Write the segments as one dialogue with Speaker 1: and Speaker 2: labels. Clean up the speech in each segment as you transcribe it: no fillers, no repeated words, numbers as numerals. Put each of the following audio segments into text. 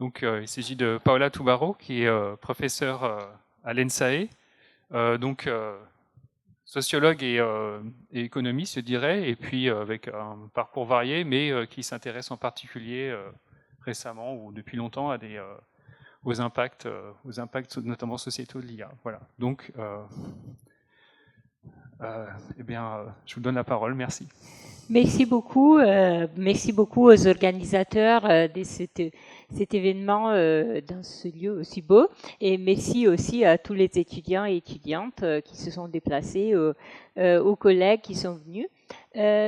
Speaker 1: Donc, il s'agit de Paola Tubaro, qui est professeure à l'ENSAE, donc sociologue et économiste, je dirais, et puis avec un parcours varié, mais qui s'intéresse en particulier récemment ou depuis longtemps à aux impacts notamment sociétaux de l'IA. Voilà. Donc, eh bien, je vous donne la parole. Merci.
Speaker 2: Merci beaucoup aux organisateurs de cet événement dans ce lieu aussi beau, et merci aussi à tous les étudiants et étudiantes qui se sont déplacés, aux collègues qui sont venus.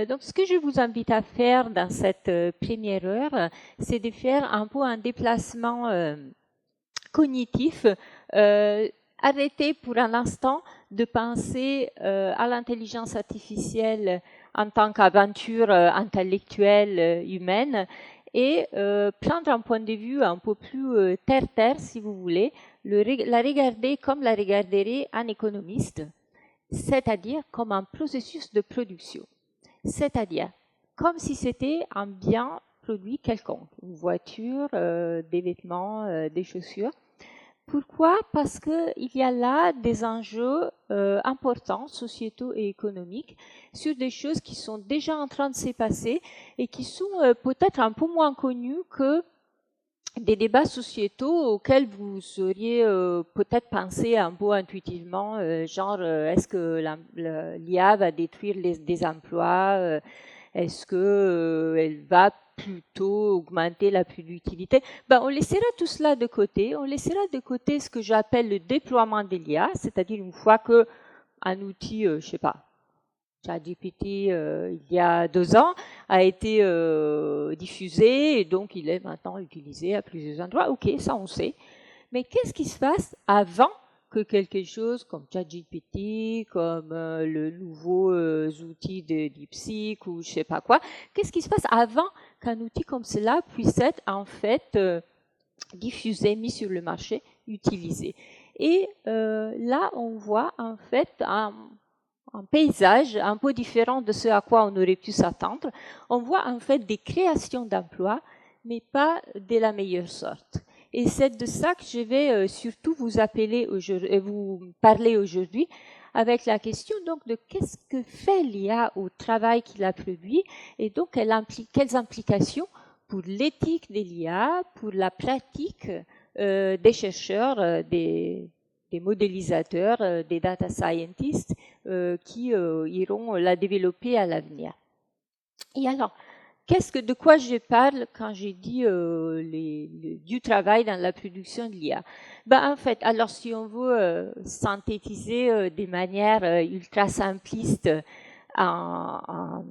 Speaker 2: Donc, ce que je vous invite à faire dans cette première heure, c'est de faire un peu un déplacement cognitif. Arrêtez pour un instant de penser à l'intelligence artificielle en tant qu'aventure intellectuelle humaine et prendre un point de vue un peu plus terre-terre, si vous voulez, la regarder comme la regarderait un économiste, c'est-à-dire comme un processus de production, c'est-à-dire comme si c'était un bien produit quelconque, une voiture, des vêtements, des chaussures. Pourquoi? Parce qu'il y a là des enjeux importants, sociétaux et économiques, sur des choses qui sont déjà en train de se passer et qui sont peut-être un peu moins connues que des débats sociétaux auxquels vous auriez peut-être pensé un peu intuitivement, genre est-ce que l'IA va détruire des emplois, est-ce que elle va plutôt augmenter la productivité? On laissera tout cela de côté. On laissera de côté ce que j'appelle le déploiement de l'IA, c'est-à-dire une fois que un outil, je sais pas, ChatGPT, il y a 2 ans, a été diffusé et donc il est maintenant utilisé à plusieurs endroits. Ok, ça on sait. Mais qu'est-ce qui se passe avant que quelque chose comme ChatGPT, comme le nouveau outil de DeepSeek ou je sais pas quoi, qu'est-ce qui se passe avant qu'un outil comme cela puisse être en fait diffusé, mis sur le marché, utilisé? Et là, on voit en fait un paysage un peu différent de ce à quoi on aurait pu s'attendre. On voit en fait des créations d'emplois, mais pas de la meilleure sorte. Et c'est de ça que je vais surtout vous appeler aujourd'hui, vous parler aujourd'hui, avec la question donc de qu'est-ce que fait l'IA au travail qu'il a produit et donc quelles implications pour l'éthique de l'IA, pour la pratique des chercheurs, des modélisateurs, des data scientists qui iront la développer à l'avenir. Et alors, de quoi je parle quand j'ai dit du travail dans la production de l'IA? En fait, alors si on veut synthétiser de manière ultra simpliste en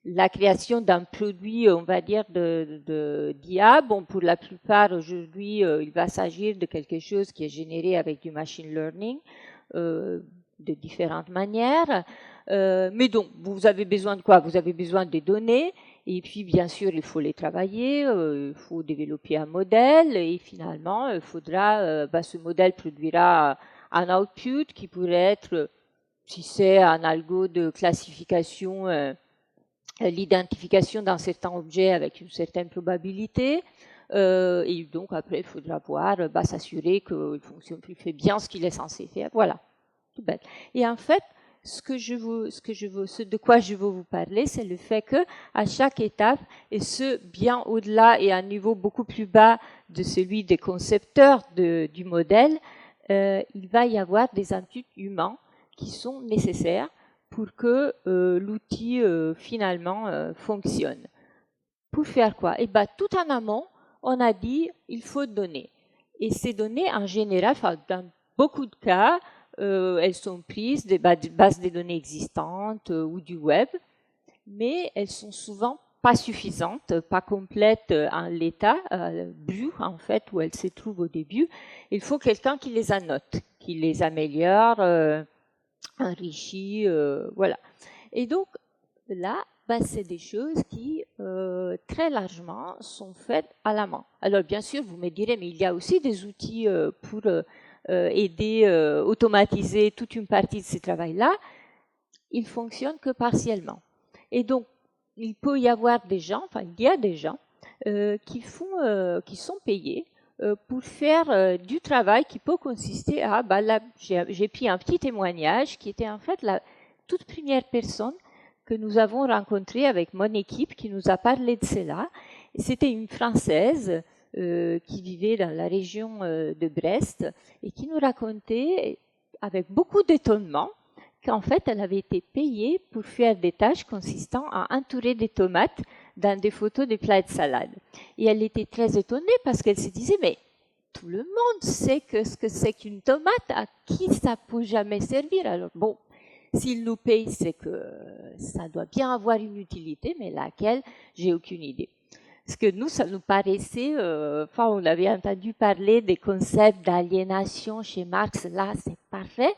Speaker 2: la création d'un produit, on va dire, d'IA, pour la plupart aujourd'hui, il va s'agir de quelque chose qui est généré avec du machine learning de différentes manières. Mais donc, vous avez besoin de quoi? Vous avez besoin des données, et puis bien sûr, il faut les travailler, il faut développer un modèle, et finalement, il faudra, ce modèle produira un output qui pourrait être, si c'est un algo de classification, l'identification d'un certain objet avec une certaine probabilité. Et donc après, il faudra voir, s'assurer qu'il fonctionne plus, fait bien ce qu'il est censé faire. Voilà, tout bête. Et en fait, ce de quoi je veux vous parler, c'est le fait que à chaque étape, et ce bien au-delà et à un niveau beaucoup plus bas de celui des concepteurs du modèle, il va y avoir des inputs humains qui sont nécessaires pour que l'outil finalement fonctionne. Pour faire quoi? Tout en amont, on a dit il faut donner. Et ces données, en général, dans beaucoup de cas, elles sont prises des bases de données existantes ou du web, mais elles sont souvent pas suffisantes, pas complètes en l'état brut en fait où elles se trouvent au début. Il faut quelqu'un qui les annote, qui les améliore, enrichit, voilà. Et donc là, c'est des choses qui très largement sont faites à la main. Alors bien sûr, vous me direz, mais il y a aussi des outils pour aider, automatiser toute une partie de ce travail-là. Ils fonctionnent que partiellement. Et donc, il peut y avoir des gens, il y a des gens qui sont payés pour faire du travail qui peut consister à, là, j'ai pris un petit témoignage qui était en fait la toute première personne que nous avons rencontrée avec mon équipe qui nous a parlé de cela. C'était une Française qui vivait dans la région de Brest et qui nous racontait avec beaucoup d'étonnement qu'en fait, elle avait été payée pour faire des tâches consistant à entourer des tomates dans des photos de plats de salade. Et elle était très étonnée parce qu'elle se disait, mais tout le monde sait que ce que c'est qu'une tomate, à qui ça peut jamais servir. Alors bon, s'il nous paye, c'est que ça doit bien avoir une utilité, mais laquelle, j'ai aucune idée. Parce que nous, ça nous paraissait, on avait entendu parler des concepts d'aliénation chez Marx, là, c'est parfait.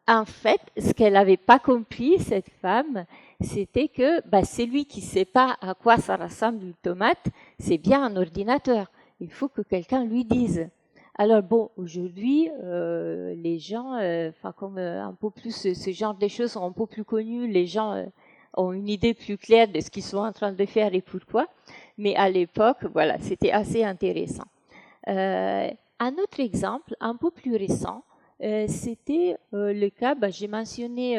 Speaker 2: En fait, ce qu'elle n'avait pas compris, cette femme, c'était que celui qui ne sait pas à quoi ça ressemble une tomate, c'est bien un ordinateur. Il faut que quelqu'un lui dise. Alors bon, aujourd'hui, les gens, comme un peu plus ce genre de choses sont un peu plus connues, les gens ont une idée plus claire de ce qu'ils sont en train de faire et pourquoi. Mais à l'époque, voilà, c'était assez intéressant. Un autre exemple, un peu plus récent, c'était le cas, j'ai mentionné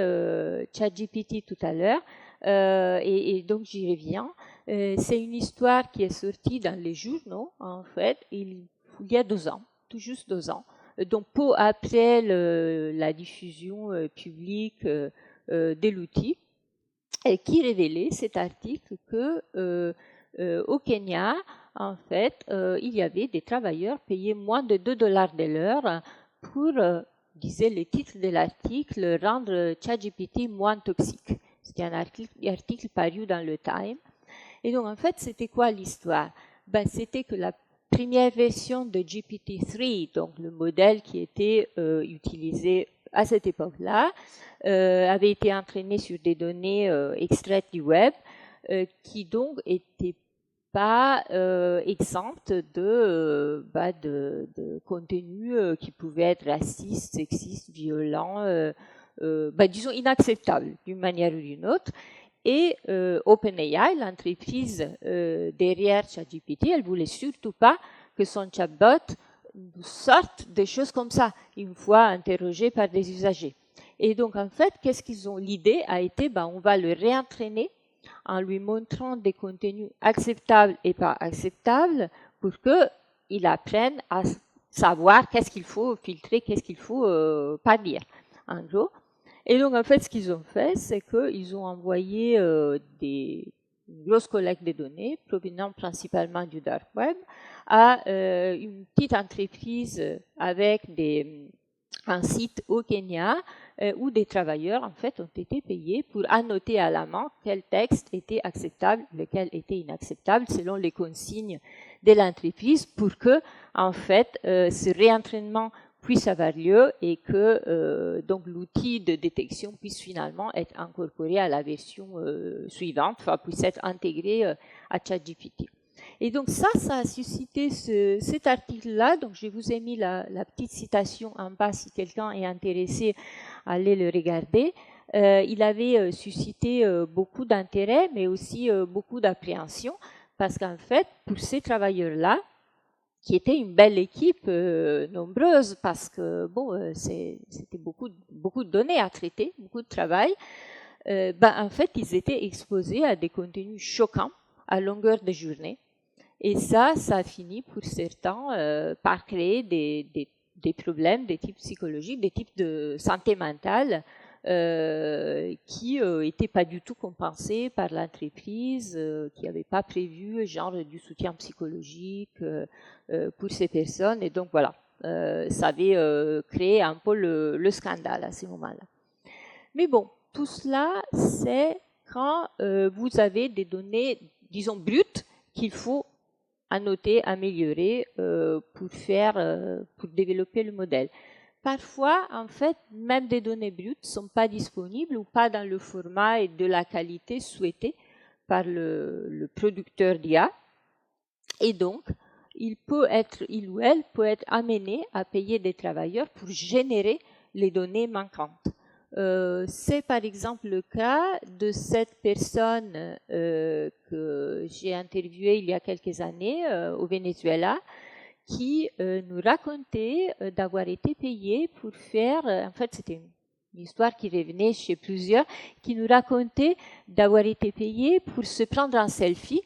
Speaker 2: ChatGPT tout à l'heure, et donc j'y reviens. C'est une histoire qui est sortie dans les journaux, en fait, il y a 2 ans, tout juste 2 ans, donc peu après la diffusion publique de l'outil, et qui révélait cet article que au Kenya, en fait, il y avait des travailleurs payés moins de $2 de l'heure pour, disait le titre de l'article, rendre ChatGPT moins toxique. C'était un article paru dans le Time. Et donc, en fait, c'était quoi l'histoire? C'était que la première version de GPT-3, donc le modèle qui était utilisé à cette époque-là, avait été entraîné sur des données extraites du web, qui donc étaient pas exempte de contenu qui pouvait être raciste, sexiste, violent, disons inacceptable d'une manière ou d'une autre. Et OpenAI, l'entreprise derrière ChatGPT, elle voulait surtout pas que son chatbot sorte des choses comme ça, une fois interrogé par des usagers. Et donc, en fait, qu'est-ce qu'ils ont? L'idée a été, on va le réentraîner en lui montrant des contenus acceptables et pas acceptables pour qu'il apprenne à savoir qu'est-ce qu'il faut filtrer, qu'est-ce qu'il faut pas dire, en gros. Et donc, en fait, ce qu'ils ont fait, c'est qu'ils ont envoyé une grosse collecte de données provenant principalement du dark web à une petite entreprise avec un site au Kenya où des travailleurs en fait ont été payés pour annoter à la main quel texte était acceptable, lequel était inacceptable selon les consignes de l'entreprise pour que en fait ce réentraînement puisse avoir lieu et que donc l'outil de détection puisse finalement être incorporé à la version suivante, puisse être intégré à ChatGPT. Et donc ça a suscité cet article-là. Donc je vous ai mis la petite citation en bas si quelqu'un est intéressé à aller le regarder. Il avait suscité beaucoup d'intérêt, mais aussi beaucoup d'appréhension, parce qu'en fait, pour ces travailleurs-là, qui était une belle équipe nombreuse, parce que c'était beaucoup de données à traiter, beaucoup de travail, en fait, ils étaient exposés à des contenus choquants à longueur de journée. Et ça a fini pour certains par créer des problèmes, des types psychologiques, des types de santé mentale qui n'étaient pas du tout compensés par l'entreprise, qui n'avait pas prévu genre du soutien psychologique pour ces personnes. Et donc voilà, ça avait créé un peu le scandale à ce moment-là. Mais bon, tout cela, c'est quand vous avez des données, disons, brutes qu'il faut annoter, améliorer pour développer le modèle. Parfois, en fait, même des données brutes ne sont pas disponibles ou pas dans le format et de la qualité souhaitée par le producteur d'IA. Et donc, il ou elle peut être amené à payer des travailleurs pour générer les données manquantes. C'est par exemple le cas de cette personne que j'ai interviewée il y a quelques années au Venezuela, qui nous racontait d'avoir été payé pour faire, en fait c'était une histoire qui revenait chez plusieurs, qui nous racontait d'avoir été payé pour se prendre un selfie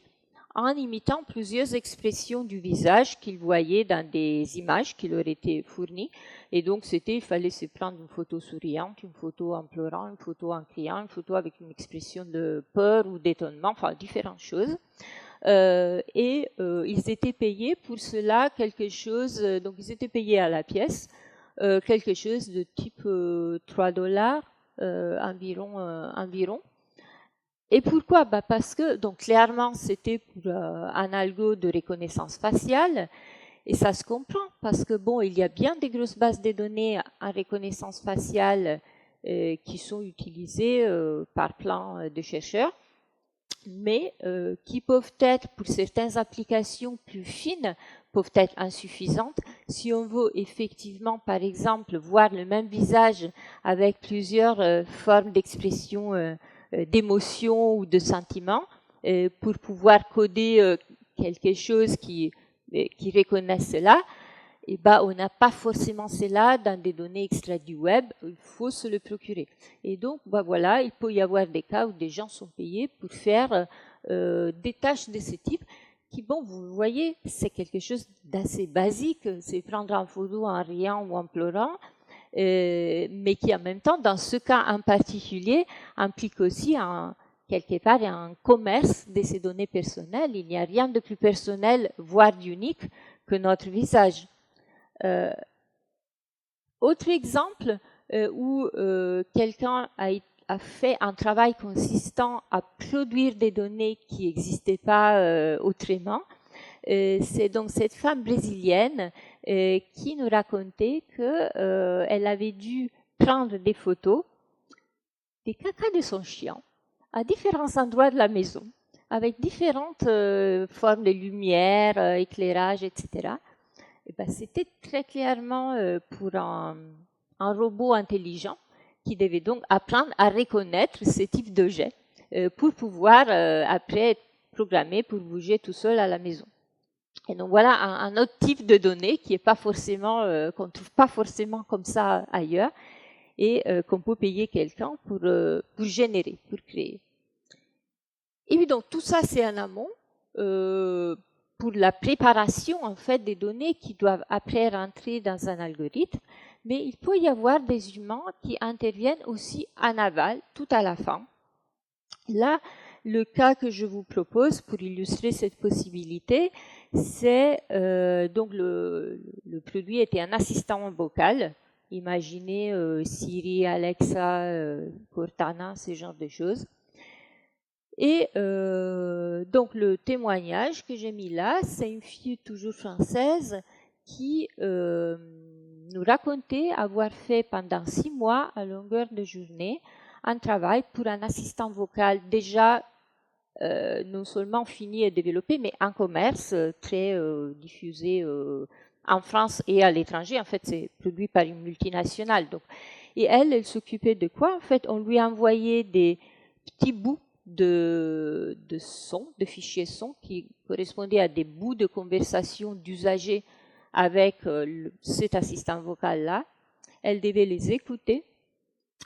Speaker 2: en imitant plusieurs expressions du visage qu'il voyait dans des images qui leur étaient fournies. Et donc, il fallait se prendre une photo souriante, une photo en pleurant, une photo en criant, une photo avec une expression de peur ou d'étonnement, enfin, différentes choses. Ils étaient payés pour cela quelque chose, donc ils étaient payés à la pièce, quelque chose de type $3 environ. Et pourquoi? Parce que, donc clairement, c'était pour un algo de reconnaissance faciale, et ça se comprend, parce que bon, il y a bien des grosses bases de données en reconnaissance faciale qui sont utilisées par plein de chercheurs, mais qui peuvent être, pour certaines applications plus fines, peuvent être insuffisantes. Si on veut effectivement, par exemple, voir le même visage avec plusieurs formes d'expression d'émotion ou de sentiment, pour pouvoir coder quelque chose qui reconnaisse cela, et on n'a pas forcément cela dans des données extraites du web, il faut se le procurer. Et donc, voilà, il peut y avoir des cas où des gens sont payés pour faire des tâches de ce type, qui, bon, vous voyez, c'est quelque chose d'assez basique, c'est prendre en photo en riant ou en pleurant, mais qui en même temps, dans ce cas en particulier, implique aussi quelque part un commerce de ces données personnelles. Il n'y a rien de plus personnel, voire d'unique, que notre visage. Autre exemple où quelqu'un a fait un travail consistant à produire des données qui n'existaient pas autrement, c'est donc cette femme brésilienne qui nous racontait qu'elle avait dû prendre des photos des cacas de son chien à différents endroits de la maison, avec différentes formes de lumière, éclairage, etc. Et c'était très clairement pour un robot intelligent qui devait donc apprendre à reconnaître ce type d'objet pour pouvoir après être programmé pour bouger tout seul à la maison. Et donc voilà un autre type de données qui est pas forcément qu'on trouve pas forcément comme ça ailleurs et qu'on peut payer quelqu'un pour générer, pour créer. Et puis donc tout ça c'est en amont pour la préparation en fait des données qui doivent après rentrer dans un algorithme, mais il peut y avoir des humains qui interviennent aussi en aval, tout à la fin. Là, le cas que je vous propose pour illustrer cette possibilité, c'est donc le produit était un assistant vocal. Imaginez Siri, Alexa, Cortana, ce genre de choses. Et donc le témoignage que j'ai mis là, c'est une fille toujours française qui nous racontait avoir fait pendant 6 mois à longueur de journée un travail pour un assistant vocal déjà non seulement fini et développé, mais en commerce très diffusé en France et à l'étranger. En fait, c'est produit par une multinationale. Donc. Et elle s'occupait de quoi? En fait, on lui envoyait des petits bouts de son, de fichiers son qui correspondaient à des bouts de conversation d'usagers avec cet assistant vocal-là. Elle devait les écouter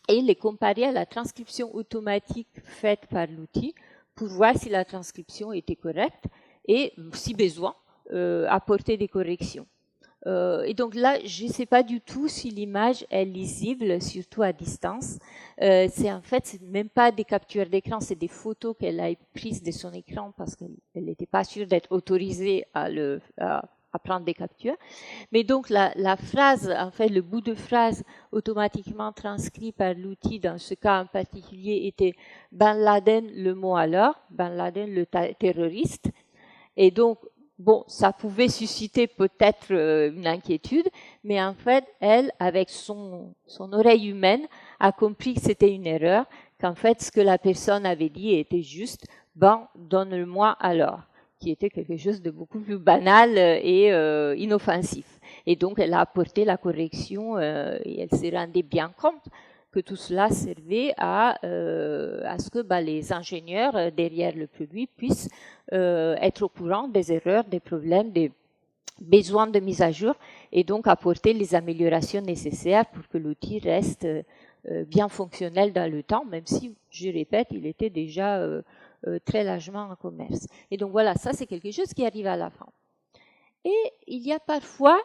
Speaker 2: et les comparer à la transcription automatique faite par l'outil pour voir si la transcription était correcte et, si besoin, apporter des corrections. Et donc là, je ne sais pas du tout si l'image est lisible, surtout à distance. C'est en fait, c'est même pas des captures d'écran, c'est des photos qu'elle a prises de son écran parce qu'elle n'était pas sûre d'être autorisée à prendre des captures. Mais donc la phrase, en fait, le bout de phrase automatiquement transcrit par l'outil dans ce cas en particulier était Ben Laden, le mot alors, Ben Laden, le terroriste. Et donc, bon, ça pouvait susciter peut-être une inquiétude, mais en fait, elle, avec son oreille humaine, a compris que c'était une erreur, qu'en fait, ce que la personne avait dit était juste, ben, donne-le-moi alors, qui était quelque chose de beaucoup plus banal et inoffensif. Et donc, elle a apporté la correction et elle s'est rendue bien compte que tout cela servait à ce que les ingénieurs derrière le produit puissent être au courant des erreurs, des problèmes, des besoin de mise à jour et donc apporter les améliorations nécessaires pour que l'outil reste bien fonctionnel dans le temps, même si, je répète, il était déjà très largement en commerce. Et donc voilà, ça c'est quelque chose qui arrive à la fin. Et il y a parfois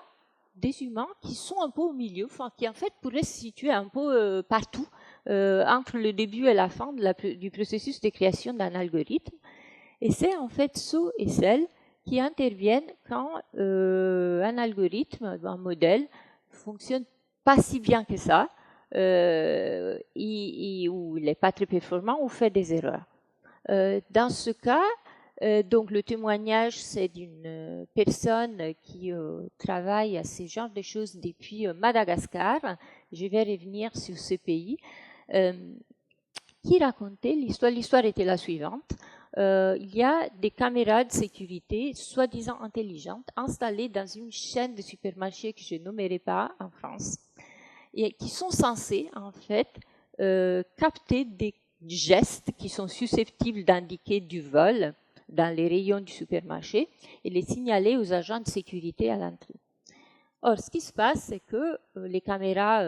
Speaker 2: des humains qui sont un peu au milieu, enfin qui en fait pourraient se situer un peu partout, entre le début et la fin du processus de création d'un algorithme. Et c'est en fait ceux et celles qui interviennent quand un algorithme, un modèle, fonctionne pas si bien que ça, ou il n'est pas très performant ou fait des erreurs. Dans ce cas, donc le témoignage, c'est d'une personne qui travaille à ce genre de choses depuis Madagascar. Je vais revenir sur ce pays. Qui racontait l'histoire. L'histoire était la suivante. Il y a des caméras de sécurité, soi-disant intelligentes, installées dans une chaîne de supermarchés que je nommerai pas en France, et qui sont censées, en fait, capter des gestes qui sont susceptibles d'indiquer du vol dans les rayons du supermarché et les signaler aux agents de sécurité à l'entrée. Or, ce qui se passe, c'est que les caméras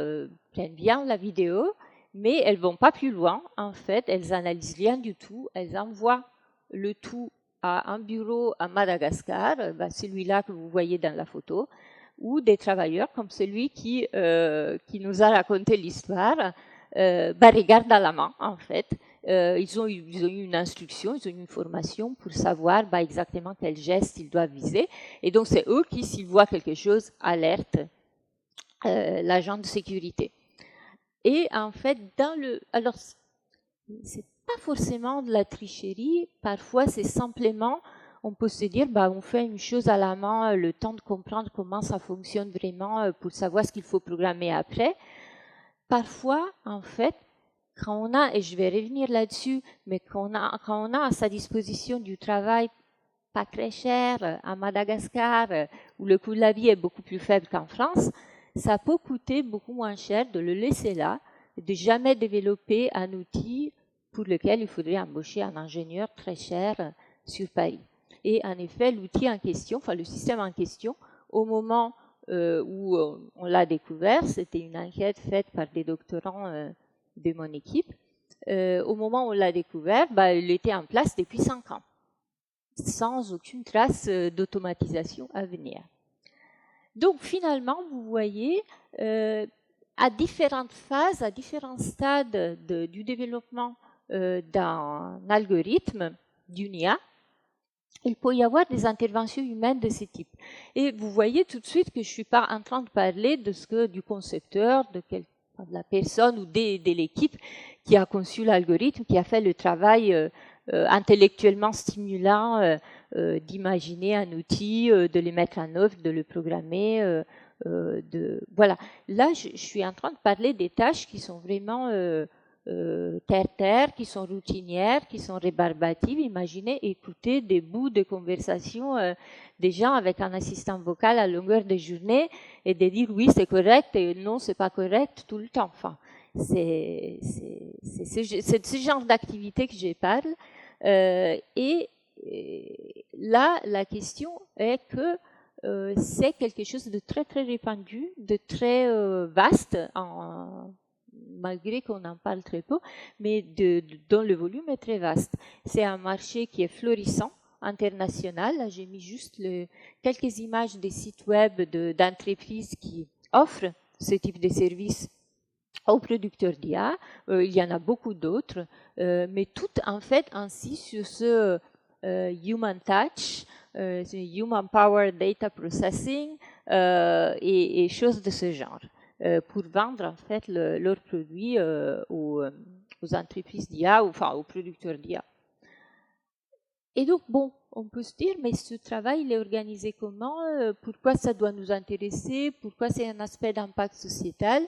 Speaker 2: prennent bien la vidéo, mais elles vont pas plus loin. En fait, elles analysent rien du tout. Elles envoient le tout à un bureau à Madagascar, celui-là que vous voyez dans la photo, ou des travailleurs comme celui qui nous a raconté l'histoire, regardent à la main, en fait. Ils ont eu une instruction, ils ont eu une formation pour savoir exactement quel geste ils doivent viser. Et donc, c'est eux qui, s'ils voient quelque chose, alertent l'agent de sécurité. Et en fait, alors, c'est pas forcément de la tricherie. Parfois, c'est simplement, on peut se dire, on fait une chose à la main, le temps de comprendre comment ça fonctionne vraiment pour savoir ce qu'il faut programmer après. Parfois, en fait, quand on a, et je vais revenir là-dessus, mais quand on a à sa disposition du travail pas très cher à Madagascar, où le coût de la vie est beaucoup plus faible qu'en France, ça peut coûter beaucoup moins cher de le laisser là, de jamais développer un outil pour lequel il faudrait embaucher un ingénieur très cher sur Paris. Et en effet, l'outil en question, enfin le système en question, au moment où on l'a découvert, c'était une enquête faite par des doctorants de mon équipe. Au moment où on l'a découvert, il était en place depuis 5 ans, sans aucune trace d'automatisation à venir. Donc finalement, vous voyez, à différentes phases, à différents stades du développement d'un algorithme, d'une IA, il peut y avoir des interventions humaines de ce type. Et vous voyez tout de suite que je ne suis pas en train de parler du concepteur, de la personne ou de l'équipe qui a conçu l'algorithme, qui a fait le travail intellectuellement stimulant d'imaginer un outil, de le mettre en œuvre, de le programmer. Voilà. Là, je suis en train de parler des tâches qui sont vraiment terre-terre, qui sont routinières, qui sont rébarbatives. Imaginez écouter des bouts de conversation des gens avec un assistant vocal à longueur de journée et de dire oui, c'est correct et non, c'est pas correct tout le temps. Enfin, c'est de ce genre d'activité que je parle. Et là, la question est que c'est quelque chose de très, très répandu, de très vaste, malgré qu'on en parle très peu, mais dont le volume est très vaste. C'est un marché qui est florissant, international. Là, j'ai mis juste quelques images des sites web d'entreprises qui offrent ce type de services aux producteurs d'IA. Il y en a beaucoup d'autres, mais toutes en fait ainsi sur ce human touch, human power data processing et choses de ce genre, pour vendre en fait leurs produits aux entreprises d'IA, enfin aux producteurs d'IA. Et donc, bon, on peut se dire, mais ce travail, il est organisé comment? Pourquoi ça doit nous intéresser? Pourquoi c'est un aspect d'impact sociétal?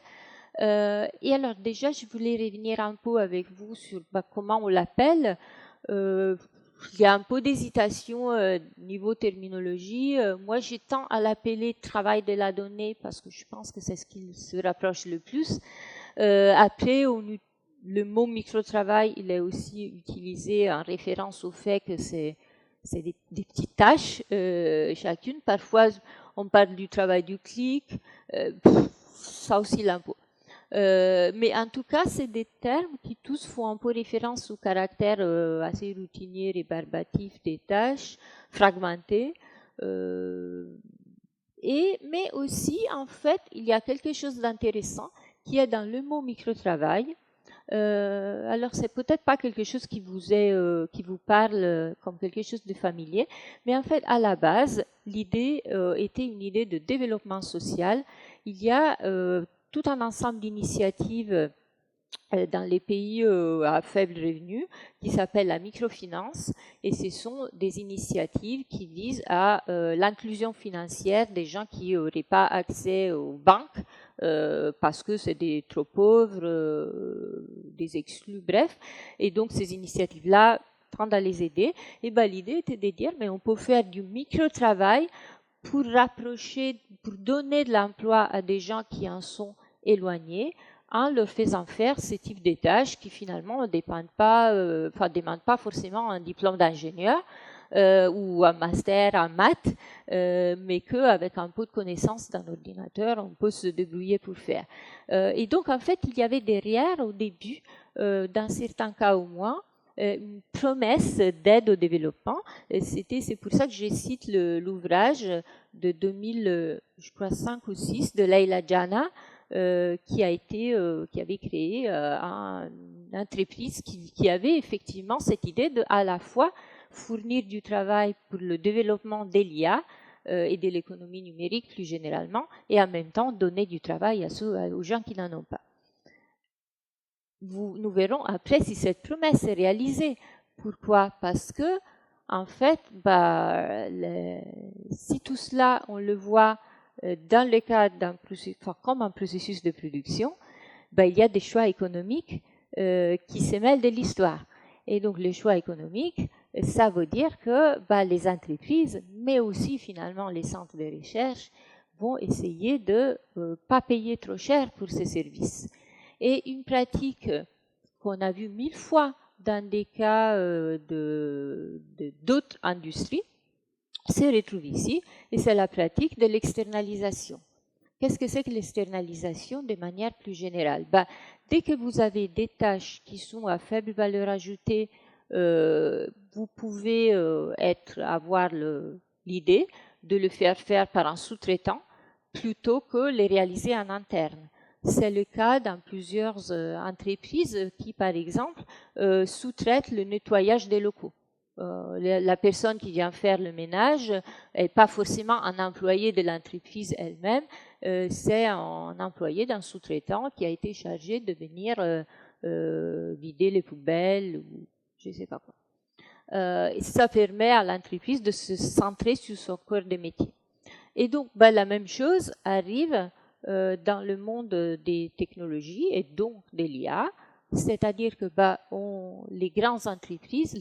Speaker 2: Et alors, déjà, je voulais revenir un peu avec vous sur comment on l'appelle. Il y a un peu d'hésitation niveau terminologie. Moi, j'ai tend à l'appeler travail de la donnée parce que je pense que c'est ce qui se rapproche le plus. Après, le mot micro-travail, il est aussi utilisé en référence au fait que c'est c'est des petites tâches chacune. Parfois, on parle du travail du clic, ça aussi l'impôt. Mais en tout cas, c'est des termes qui tous font un peu référence au caractère assez routinier et rébarbatif des tâches, fragmentées. Mais aussi, en fait, il y a quelque chose d'intéressant qui est dans le mot microtravail. Alors, c'est peut-être pas quelque chose qui vous parle comme quelque chose de familier, mais en fait, à la base, l'idée était une idée de développement social. Il y a tout un ensemble d'initiatives dans les pays à faible revenu qui s'appelle la microfinance, et ce sont des initiatives qui visent à l'inclusion financière des gens qui n'auraient pas accès aux banques parce que c'est des trop pauvres, des exclus, bref. Et donc ces initiatives-là tendent à les aider. Et ben, l'idée était de dire, mais on peut faire du micro-travail pour rapprocher, pour donner de l'emploi à des gens qui en sont éloignés, en leur faisant faire ce type de tâches qui finalement ne demandent pas forcément un diplôme d'ingénieur ou un master en maths, mais qu'avec un peu de connaissances d'un ordinateur, on peut se débrouiller pour faire. Et donc, en fait, il y avait derrière, au début, dans certains cas au moins, une promesse d'aide au développement. C'est pour ça que je cite l'ouvrage de 2005 ou 2006 de Leila Jana, qui avait créé une entreprise qui avait effectivement cette idée de à la fois fournir du travail pour le développement de l'IA et de l'économie numérique plus généralement, et en même temps donner du travail aux gens qui n'en ont pas. Nous verrons après si cette promesse est réalisée. Pourquoi? Parce que, en fait, si tout cela, on le voit dans le cadre comme un processus de production, il y a des choix économiques qui se mêlent de l'histoire. Et donc, les choix économiques, ça veut dire que les entreprises, mais aussi finalement les centres de recherche, vont essayer de ne pas payer trop cher pour ces services. Et une pratique qu'on a vue 1000 fois dans des cas d'autres industries se retrouve ici, et c'est la pratique de l'externalisation. Qu'est-ce que c'est que l'externalisation de manière plus générale? Dès que vous avez des tâches qui sont à faible valeur ajoutée, vous pouvez avoir l'idée de le faire par un sous-traitant plutôt que les réaliser en interne. C'est le cas dans plusieurs entreprises qui, par exemple, sous-traitent le nettoyage des locaux. La personne qui vient faire le ménage n'est pas forcément un employé de l'entreprise elle-même, c'est un employé d'un sous-traitant qui a été chargé de venir vider les poubelles ou je ne sais pas quoi. Et ça permet à l'entreprise de se centrer sur son cœur de métier. Et donc, la même chose arrive dans le monde des technologies et donc de l'IA, c'est-à-dire que les grandes entreprises,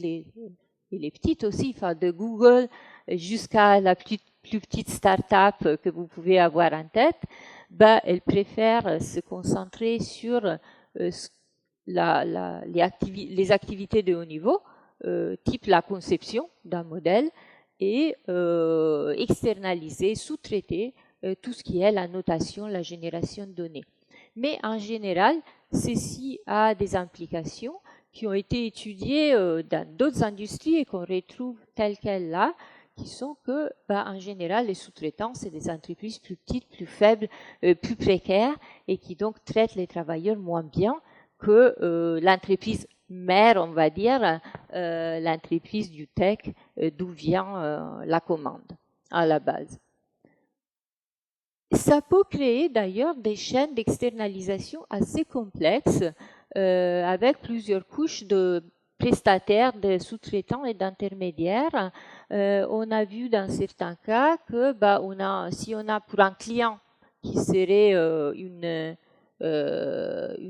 Speaker 2: et les petites aussi, de Google jusqu'à la plus petite start-up que vous pouvez avoir en tête, elles préfèrent se concentrer sur les activités de haut niveau, type la conception d'un modèle, et externaliser, sous-traiter tout ce qui est la notation, la génération de données. Mais en général, ceci a des implications qui ont été étudiées dans d'autres industries et qu'on retrouve telles quelles là, qui sont que, en général, les sous-traitants, c'est des entreprises plus petites, plus faibles, plus précaires, et qui donc traitent les travailleurs moins bien que l'entreprise mère, on va dire, l'entreprise du tech, d'où vient la commande à la base. Ça peut créer d'ailleurs des chaînes d'externalisation assez complexes avec plusieurs couches de prestataires, de sous-traitants et d'intermédiaires. On a vu dans certains cas que si on a pour un client qui serait une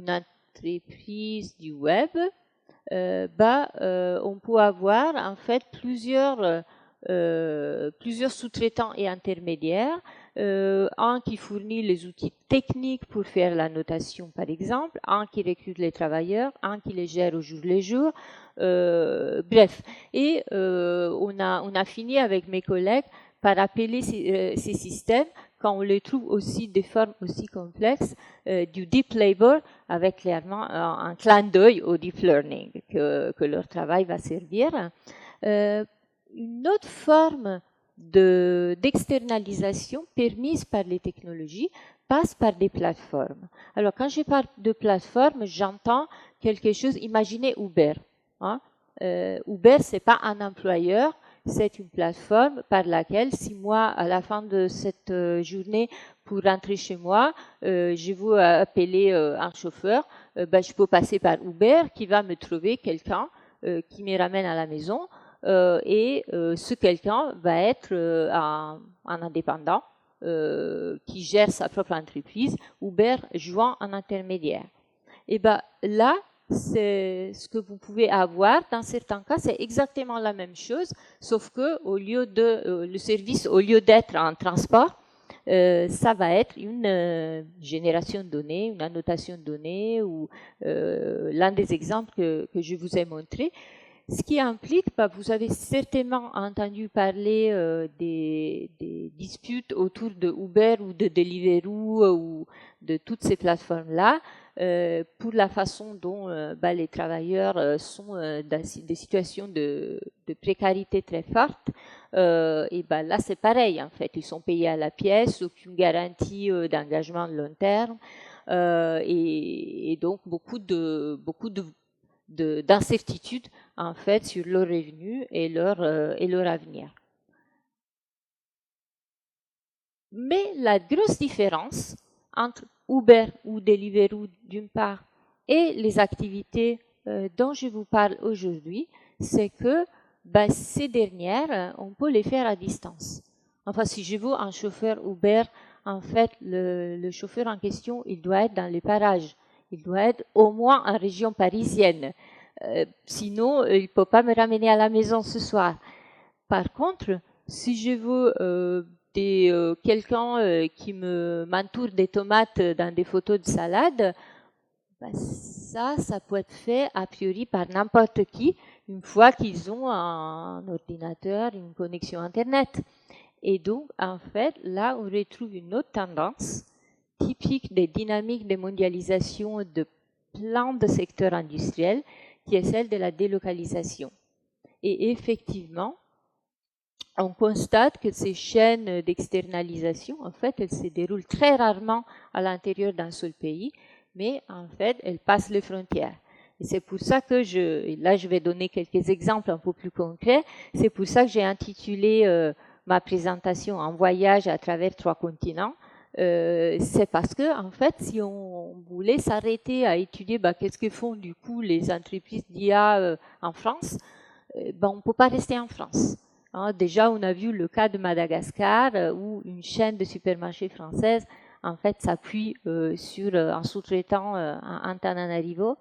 Speaker 2: entreprise du web, on peut avoir en fait plusieurs sous-traitants et intermédiaires un qui fournit les outils techniques pour faire la notation, par exemple, un qui recrute les travailleurs, un qui les gère au jour le jour, bref. Et on a fini avec mes collègues par appeler ces systèmes, quand on les trouve aussi des formes aussi complexes, du deep labor, avec clairement un clin d'œil au deep learning que leur travail va servir. Une autre forme d'externalisation permise par les technologies passe par des plateformes. Alors, quand je parle de plateforme, j'entends quelque chose, imaginez Uber. Hein? Uber, c'est pas un employeur, c'est une plateforme par laquelle, si moi, à la fin de cette journée, pour rentrer chez moi, je veux appeler un chauffeur, je peux passer par Uber qui va me trouver quelqu'un qui me ramène à la maison. Et ce quelqu'un va être un indépendant qui gère sa propre entreprise, Uber jouant en intermédiaire. Et là, c'est ce que vous pouvez avoir. Dans certains cas, c'est exactement la même chose, sauf que au lieu de le service, au lieu d'être un transport, ça va être une génération de données, une annotation de données, ou l'un des exemples que je vous ai montré. Ce qui implique, vous avez certainement entendu parler des disputes autour de Uber ou de Deliveroo ou de toutes ces plateformes-là, pour la façon dont les travailleurs sont dans des situations de précarité très forte. Et là, c'est pareil, en fait. Ils sont payés à la pièce, aucune garantie d'engagement de long terme, et donc beaucoup d'incertitudes en fait sur leurs revenus et leur avenir. Mais la grosse différence entre Uber ou Deliveroo d'une part et les activités dont je vous parle aujourd'hui, c'est que ces dernières, on peut les faire à distance. Enfin, si je veux un chauffeur Uber, en fait, le chauffeur en question, il doit être dans les parages. Il doit être au moins en région parisienne. Sinon, il ne peut pas me ramener à la maison ce soir. Par contre, si je veux quelqu'un qui m'entoure des tomates dans des photos de salade, ça peut être fait a priori par n'importe qui, une fois qu'ils ont un ordinateur, une connexion Internet. Et donc, en fait, là, on retrouve une autre tendance typique des dynamiques de mondialisation de plein de secteurs industriels, qui est celle de la délocalisation. Et effectivement, on constate que ces chaînes d'externalisation, en fait, elles se déroulent très rarement à l'intérieur d'un seul pays, mais en fait, elles passent les frontières. Et c'est pour ça que je vais donner quelques exemples un peu plus concrets, c'est pour ça que j'ai intitulé ma présentation « Un voyage à travers 3 continents ». C'est parce que, en fait, si on voulait s'arrêter à étudier qu'est-ce que font du coup les entreprises d'IA en France, on ne peut pas rester en France. Hein, déjà, on a vu le cas de Madagascar où une chaîne de supermarchés française en fait s'appuie sur un sous-traitant Antananarivo.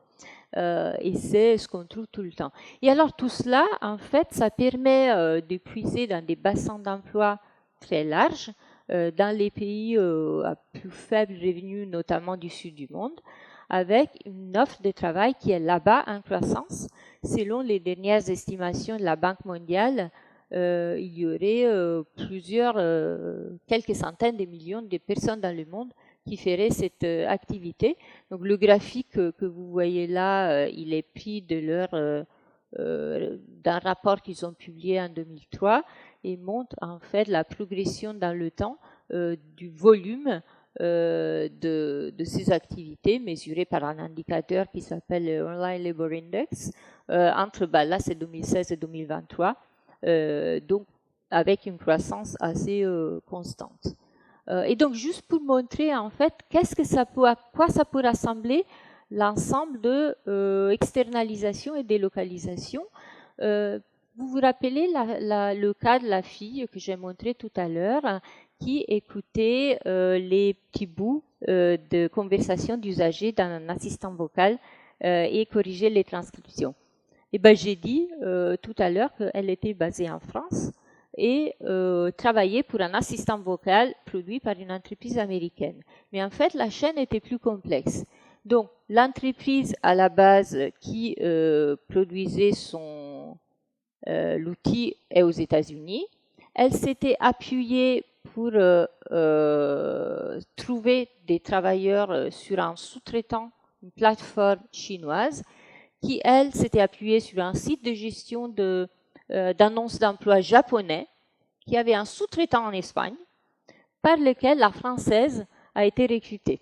Speaker 2: Et c'est ce qu'on trouve tout le temps. Et alors tout cela, en fait, ça permet de puiser dans des bassins d'emploi très larges, dans les pays à plus faible revenu, notamment du sud du monde, avec une offre de travail qui est là-bas en croissance. Selon les dernières estimations de la Banque mondiale, il y aurait quelques centaines de millions de personnes dans le monde qui feraient cette activité. Donc le graphique que vous voyez là, il est pris de d'un rapport qu'ils ont publié en 2003 et montre en fait la progression dans le temps du volume de ces activités mesurées par un indicateur qui s'appelle le Online Labor Index entre là c'est 2016 et 2023, donc avec une croissance assez constante. Et donc juste pour montrer en fait à quoi ça peut rassembler l'ensemble de externalisation et délocalisation. Vous vous rappelez le cas de la fille que j'ai montré tout à l'heure qui écoutait les petits bouts de conversation d'usagers dans un assistant vocal et corrigeait les transcriptions. Et j'ai dit tout à l'heure qu'elle était basée en France et travaillait pour un assistant vocal produit par une entreprise américaine. Mais en fait, la chaîne était plus complexe. Donc, l'entreprise à la base qui produisait l'outil est aux États-Unis. Elle s'était appuyée pour trouver des travailleurs sur un sous-traitant, une plateforme chinoise, qui, elle, s'était appuyée sur un site de gestion d'annonces d'emploi japonais, qui avait un sous-traitant en Espagne, par lequel la française a été recrutée.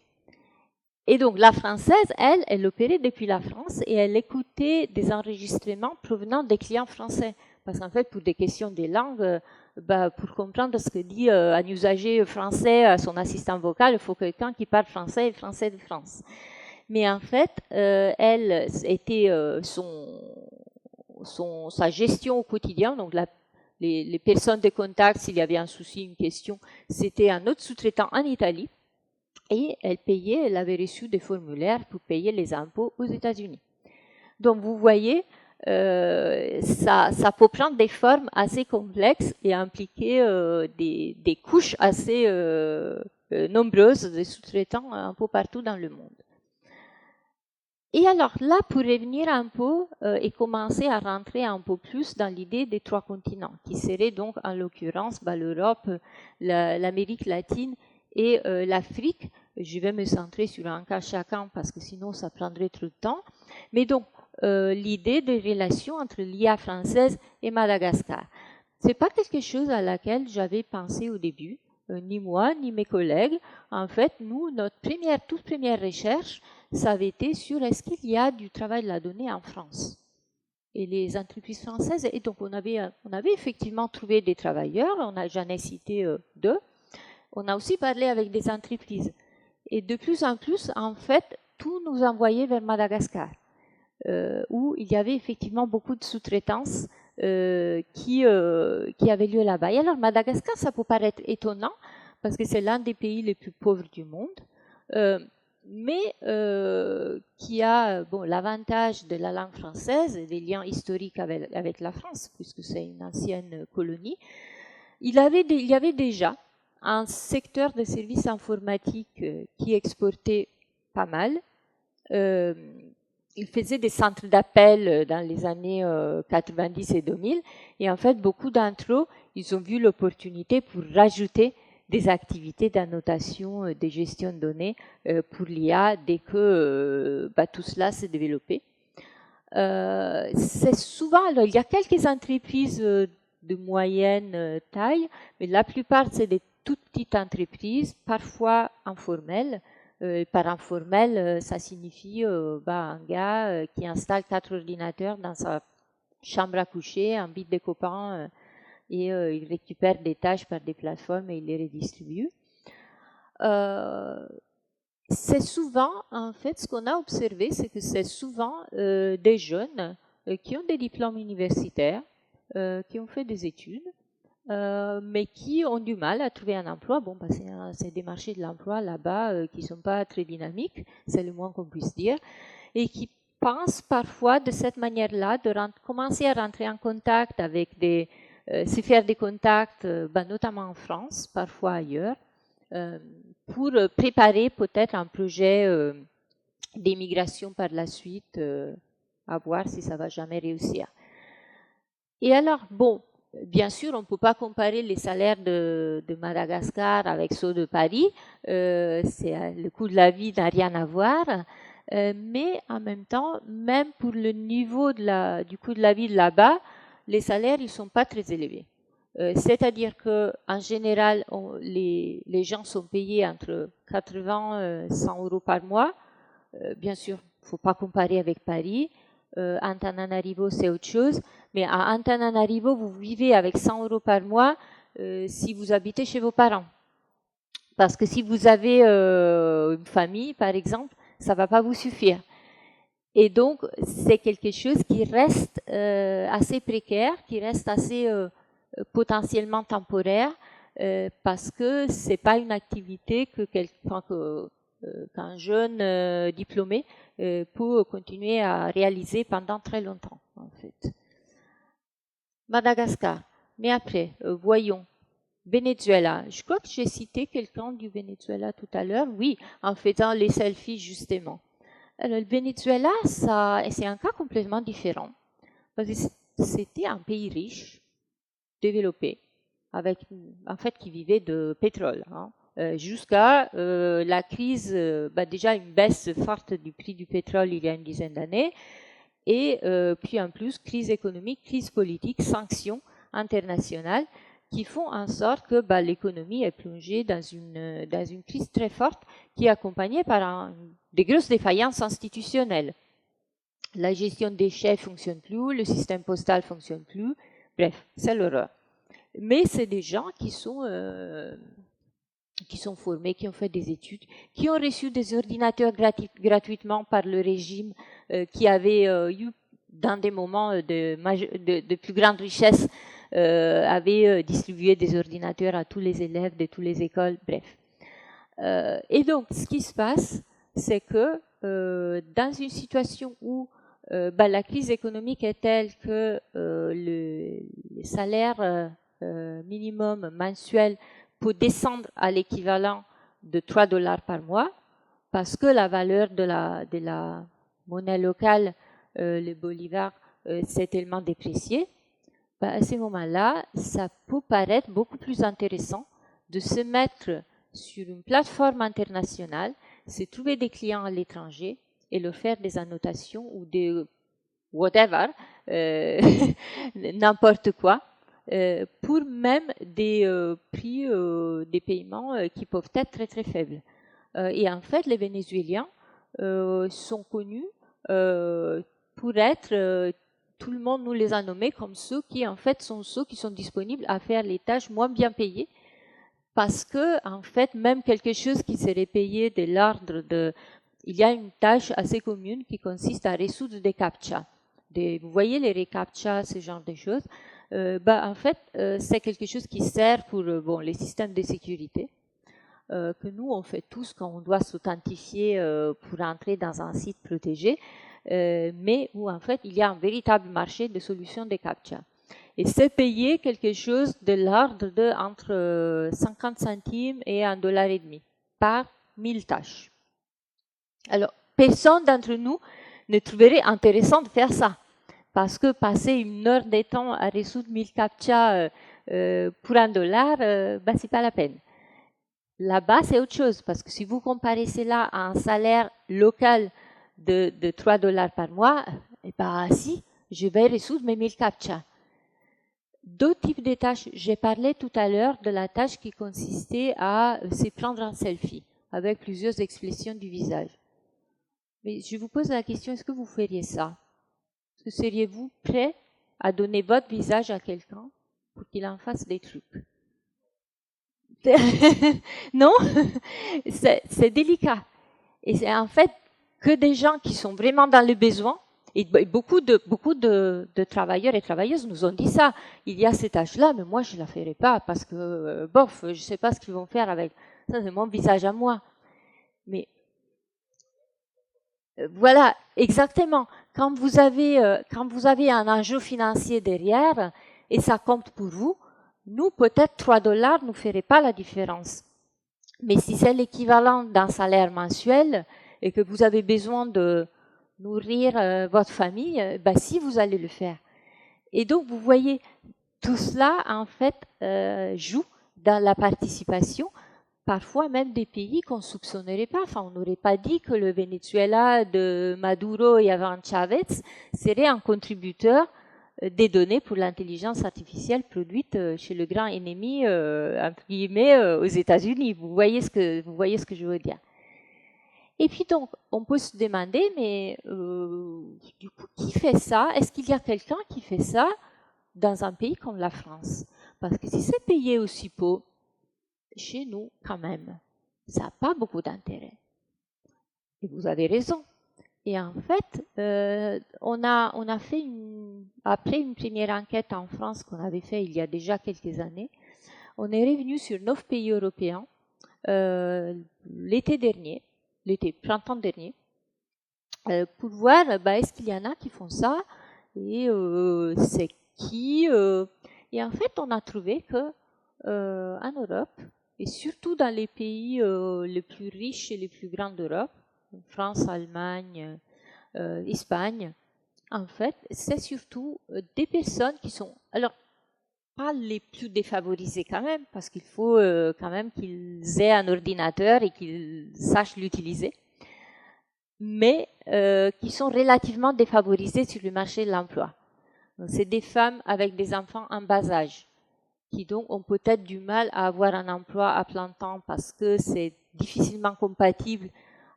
Speaker 2: Et donc, la française, elle opérait depuis la France et elle écoutait des enregistrements provenant des clients français. Parce qu'en fait, pour des questions des langues, pour comprendre ce que dit un usager français à son assistant vocal, il faut quelqu'un qui parle français et français de France. Mais en fait, elle était sa gestion au quotidien, donc les personnes de contact, s'il y avait un souci, une question, c'était un autre sous-traitant en Italie. Et elle avait reçu des formulaires pour payer les impôts aux États-Unis. Donc vous voyez, ça peut prendre des formes assez complexes et impliquer des couches assez nombreuses de sous-traitants un peu partout dans le monde. Et alors là, pour revenir un peu et commencer à rentrer un peu plus dans l'idée des 3 continents, qui seraient donc en l'occurrence l'Europe, l'Amérique latine et l'Afrique. Je vais me centrer sur un cas chacun parce que sinon ça prendrait trop de temps. Mais donc, l'idée de relation entre l'IA française et Madagascar. C'est pas quelque chose à laquelle j'avais pensé au début, ni moi, ni mes collègues. En fait, nous, notre toute première recherche, ça avait été sur est-ce qu'il y a du travail de la donnée en France. Et les entreprises françaises, et donc on avait effectivement trouvé des travailleurs, j'en ai cité 2. On a aussi parlé avec des entreprises. Et de plus en plus, en fait, tout nous envoyait vers Madagascar, où il y avait effectivement beaucoup de sous-traitance qui avait lieu là-bas. Et alors, Madagascar, ça peut paraître étonnant, parce que c'est l'un des pays les plus pauvres du monde, mais qui a l'avantage de la langue française et des liens historiques avec la France, puisque c'est une ancienne colonie. Il y avait déjà un secteur de services informatiques qui exportait pas mal. Il faisait des centres d'appel dans les années 90 et 2000. Et en fait, beaucoup d'entre eux, ils ont vu l'opportunité pour rajouter des activités d'annotation, de gestion de données pour l'IA dès que tout cela s'est développé. C'est souvent, alors, il y a quelques entreprises de moyenne taille, mais la plupart, c'est des toutes petites entreprises, parfois informelles. Par informel, ça signifie un gars qui installe 4 ordinateurs dans sa chambre à coucher, invite des copains et il récupère des tâches par des plateformes et il les redistribue. C'est souvent, en fait, ce qu'on a observé, c'est que c'est souvent des jeunes qui ont des diplômes universitaires, qui ont fait des études, mais qui ont du mal à trouver un emploi. C'est des marchés de l'emploi là-bas qui ne sont pas très dynamiques, c'est le moins qu'on puisse dire, et qui pensent parfois de cette manière-là de commencer à rentrer en contact avec se faire des contacts, notamment en France, parfois ailleurs, pour préparer peut-être un projet d'émigration par la suite, à voir si ça va jamais réussir. Et alors, bien sûr, on ne peut pas comparer les salaires de Madagascar avec ceux de Paris. Le coût de la vie n'a rien à voir. Mais en même temps, même pour le niveau du coût de la vie de là-bas, les salaires ils sont pas très élevés. C'est-à-dire que en général, les gens sont payés entre 80 et 100 euros par mois. Bien sûr, il ne faut pas comparer avec Paris. Antananarivo, c'est autre chose. Mais à Antananarivo, vous vivez avec 100 euros par mois si vous habitez chez vos parents. Parce que si vous avez une famille, par exemple, ça ne va pas vous suffire. Et donc, c'est quelque chose qui reste assez précaire, qui reste assez potentiellement temporaire, parce que ce n'est pas une activité qu'un jeune diplômé peut continuer à réaliser pendant très longtemps, en fait. Madagascar. Mais après, voyons. Venezuela. Je crois que j'ai cité quelqu'un du Venezuela tout à l'heure. Oui, en faisant les selfies, justement. Alors, le Venezuela, c'est un cas complètement différent. Parce que c'était un pays riche, développé, avec, en fait, qui vivait de pétrole. Jusqu'à la crise, déjà une baisse forte du prix du pétrole il y a une dizaine d'années, et puis en plus, crise économique, crise politique, sanctions internationales, qui font en sorte que l'économie est plongée dans une crise très forte qui est accompagnée par des grosses défaillances institutionnelles. La gestion des déchets ne fonctionne plus, le système postal ne fonctionne plus, bref, c'est l'horreur. Mais c'est des gens qui sont formés, qui ont fait des études, qui ont reçu des ordinateurs gratuitement par le régime, qui avait eu, dans des moments de plus grande richesse, avait distribué des ordinateurs à tous les élèves de toutes les écoles, bref. Et donc, ce qui se passe, c'est que dans une situation où la crise économique est telle que le salaire minimum mensuel peut descendre à l'équivalent de 3 $ par mois, parce que la valeur de la monnaie locale, le bolivar, s'est tellement dépréciée, à ce moment-là, ça peut paraître beaucoup plus intéressant de se mettre sur une plateforme internationale, se trouver des clients à l'étranger et leur faire des annotations ou des whatever, n'importe quoi, pour même des prix des paiements qui peuvent être très très faibles. Et en fait, les Vénézuéliens sont connus pour être, tout le monde nous les a nommés comme ceux qui en fait sont ceux qui sont disponibles à faire les tâches moins bien payées, parce que en fait, même quelque chose qui serait payé de l'ordre de... Il y a une tâche assez commune qui consiste à résoudre des captcha. Vous voyez les recaptcha, ce genre de choses. En fait, c'est quelque chose qui sert pour les systèmes de sécurité, que nous, on fait tous quand on doit s'authentifier pour entrer dans un site protégé, mais où en fait, il y a un véritable marché de solutions de captcha. Et c'est payé quelque chose de l'ordre de entre 50 centimes et $1,50 par 1000 tâches. Alors, personne d'entre nous ne trouverait intéressant de faire ça, parce que passer une heure de temps à résoudre 1000 captcha pour $1, c'est pas la peine. Là-bas, c'est autre chose, parce que si vous comparez cela à un salaire local de 3 $ par mois, si, je vais résoudre mes 1000 captcha. D'autres types de tâches. J'ai parlé tout à l'heure de la tâche qui consistait à se prendre un selfie avec plusieurs expressions du visage. Mais je vous pose la question, est-ce que vous feriez ça? Est-ce que seriez-vous prêt à donner votre visage à quelqu'un pour qu'il en fasse des trucs? Non? C'est délicat. Et c'est en fait que des gens qui sont vraiment dans le besoin. Et beaucoup de travailleurs et travailleuses nous ont dit ça. Il y a ces tâches-là, mais moi, je ne la ferai pas parce que, je ne sais pas ce qu'ils vont faire avec. Ça, c'est mon visage à moi. Mais voilà, exactement. Quand vous avez un enjeu financier derrière, et ça compte pour vous, nous, peut-être 3 $ ne ferait pas la différence. Mais si c'est l'équivalent d'un salaire mensuel et que vous avez besoin de nourrir votre famille, si, vous allez le faire. Et donc, vous voyez, tout cela, en fait, joue dans la participation, parfois même des pays qu'on ne soupçonnerait pas. Enfin, on n'aurait pas dit que le Venezuela de Maduro et avant Chavez serait un contributeur des données pour l'intelligence artificielle produite chez le grand ennemi, entre guillemets, aux États-Unis. Vous voyez ce que je veux dire. Et puis donc, on peut se demander, mais du coup, qui fait ça? Est-ce qu'il y a quelqu'un qui fait ça dans un pays comme la France? Parce que si c'est payé aussi peu, chez nous, quand même, ça n'a pas beaucoup d'intérêt. Et vous avez raison. Et en fait, on a fait après une première enquête en France qu'on avait fait il y a déjà quelques années, on est revenu sur 9 pays européens printemps dernier, pour voir est-ce qu'il y en a qui font ça et c'est qui. Et en fait, on a trouvé que en Europe, et surtout dans les pays les plus riches et les plus grands d'Europe, France, Allemagne, Espagne, en fait, c'est surtout des personnes qui sont, alors, pas les plus défavorisés quand même, parce qu'il faut quand même qu'ils aient un ordinateur et qu'ils sachent l'utiliser, mais qui sont relativement défavorisés sur le marché de l'emploi. C'est des femmes avec des enfants en bas âge, qui donc ont peut-être du mal à avoir un emploi à plein temps parce que c'est difficilement compatible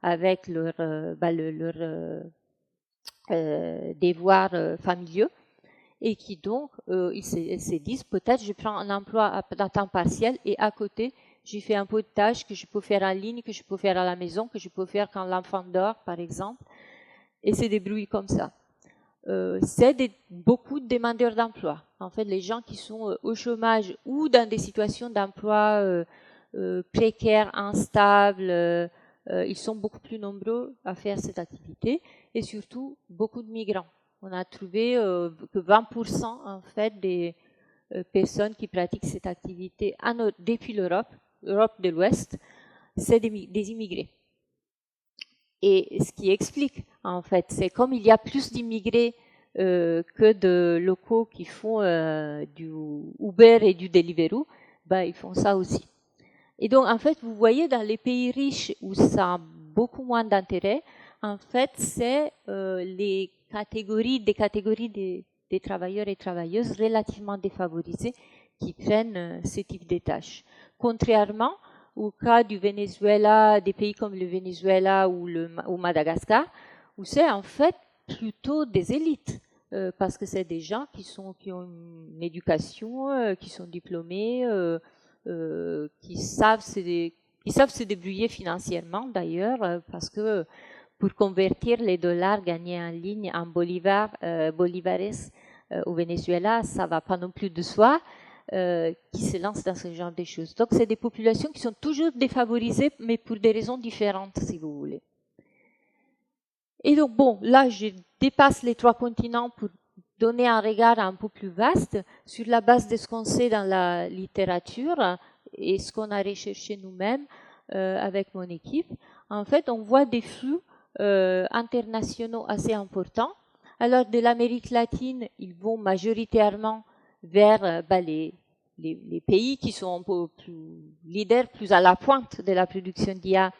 Speaker 2: avec leur devoirs familiaux, et qui donc ils se disent peut-être je prends un emploi à temps partiel et à côté j'ai fait un peu de tâches que je peux faire en ligne, que je peux faire à la maison, que je peux faire quand l'enfant dort par exemple, et se débrouillent comme ça. C'est beaucoup de demandeurs d'emploi. En fait, les gens qui sont au chômage ou dans des situations d'emploi précaires, instables, ils sont beaucoup plus nombreux à faire cette activité, et surtout beaucoup de migrants. On a trouvé que 20% en fait des personnes qui pratiquent cette activité depuis l'Europe de l'Ouest, c'est des immigrés. Et ce qui explique, en fait, c'est comme il y a plus d'immigrés que de locaux qui font du Uber et du Deliveroo, ben, ils font ça aussi. Et donc, en fait, vous voyez, dans les pays riches où ça a beaucoup moins d'intérêt, en fait, c'est des catégories des travailleurs et travailleuses relativement défavorisés qui prennent ce type de tâches. Contrairement au cas du Venezuela, des pays comme le Venezuela ou Madagascar, où c'est en fait plutôt des élites, parce que c'est des gens qui ont une éducation, qui sont diplômés, qui savent se débrouiller financièrement d'ailleurs, parce que pour convertir les dollars gagnés en ligne en bolivares au Venezuela, ça va pas non plus de soi, qui se lancent dans ce genre de choses. Donc c'est des populations qui sont toujours défavorisées, mais pour des raisons différentes, si vous voulez. Et donc bon, là je dépasse les 3 continents pour donner un regard un peu plus vaste sur la base de ce qu'on sait dans la littérature et ce qu'on a recherché nous-mêmes avec mon équipe. En fait, on voit des flux internationaux assez importants. Alors, de l'Amérique latine, ils vont majoritairement vers les pays qui sont un peu plus leaders, plus à la pointe de la production d'IA,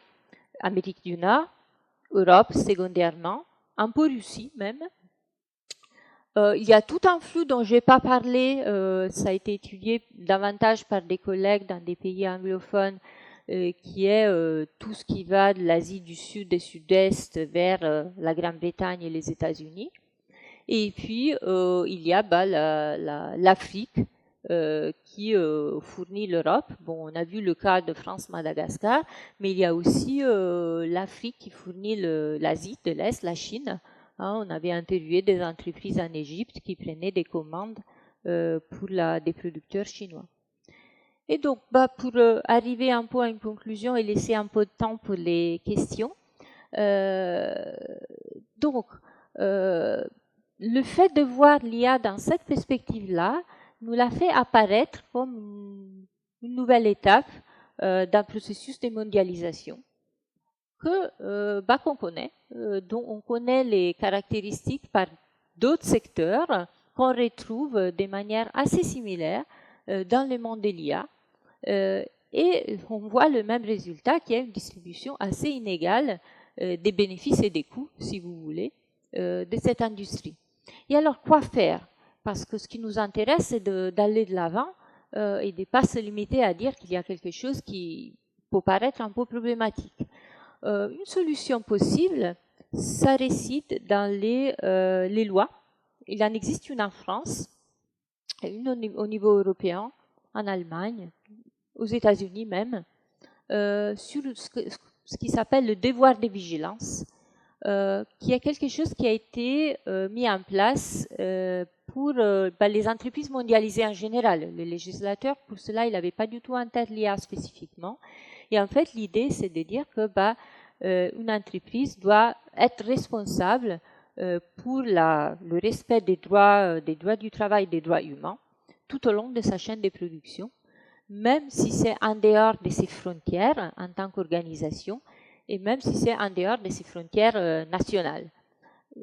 Speaker 2: Amérique du Nord, Europe secondairement, un peu Russie même. Il y a tout un flux dont je n'ai pas parlé, ça a été étudié davantage par des collègues dans des pays anglophones, qui est tout ce qui va de l'Asie du Sud et Sud-Est vers la Grande-Bretagne et les États-Unis. Et puis, il y a l'Afrique qui fournit l'Europe. Bon, on a vu le cas de France-Madagascar, mais il y a aussi l'Afrique qui fournit l'Asie de l'Est, la Chine. Hein, on avait interviewé des entreprises en Égypte qui prenaient des commandes pour des producteurs chinois. Et donc, pour arriver un peu à une conclusion et laisser un peu de temps pour les questions, le fait de voir l'IA dans cette perspective-là nous l'a fait apparaître comme une nouvelle étape d'un processus de mondialisation qu'on connaît, dont on connaît les caractéristiques par d'autres secteurs qu'on retrouve de manière assez similaire dans le monde de l'IA. Et on voit le même résultat, qui est une distribution assez inégale des bénéfices et des coûts, si vous voulez, de cette industrie. Et alors, quoi faire? Parce que ce qui nous intéresse, c'est d'aller de l'avant et de ne pas se limiter à dire qu'il y a quelque chose qui peut paraître un peu problématique. Une solution possible, ça réside dans les lois. Il en existe une en France, une au niveau européen, en Allemagne, aux États-Unis même, sur ce qui s'appelle le devoir de vigilance, qui est quelque chose qui a été mis en place pour les entreprises mondialisées en général. Le législateur, pour cela, il n'avait pas du tout en tête l'IA spécifiquement. Et en fait, l'idée, c'est de dire que une entreprise doit être responsable pour le respect des droits du travail, des droits humains, tout au long de sa chaîne de production, même si c'est en dehors de ses frontières en tant qu'organisation et même si c'est en dehors de ses frontières nationales.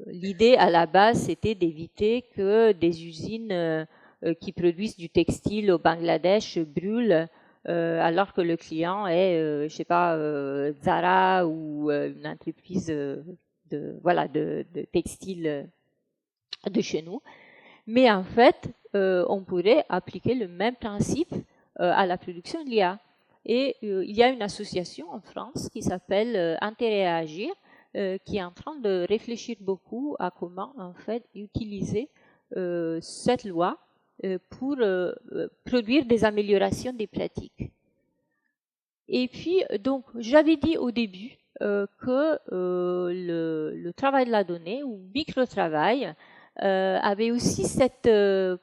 Speaker 2: L'idée à la base, c'était d'éviter que des usines qui produisent du textile au Bangladesh brûlent alors que le client est, je sais pas, Zara ou une entreprise de textile de chez nous. Mais en fait, on pourrait appliquer le même principe à la production de l'IA. Et il y a une association en France qui s'appelle Intérêt à agir, qui est en train de réfléchir beaucoup à comment en fait utiliser cette loi pour produire des améliorations des pratiques. Et puis, donc, j'avais dit au début que le travail de la donnée ou micro-travail avait aussi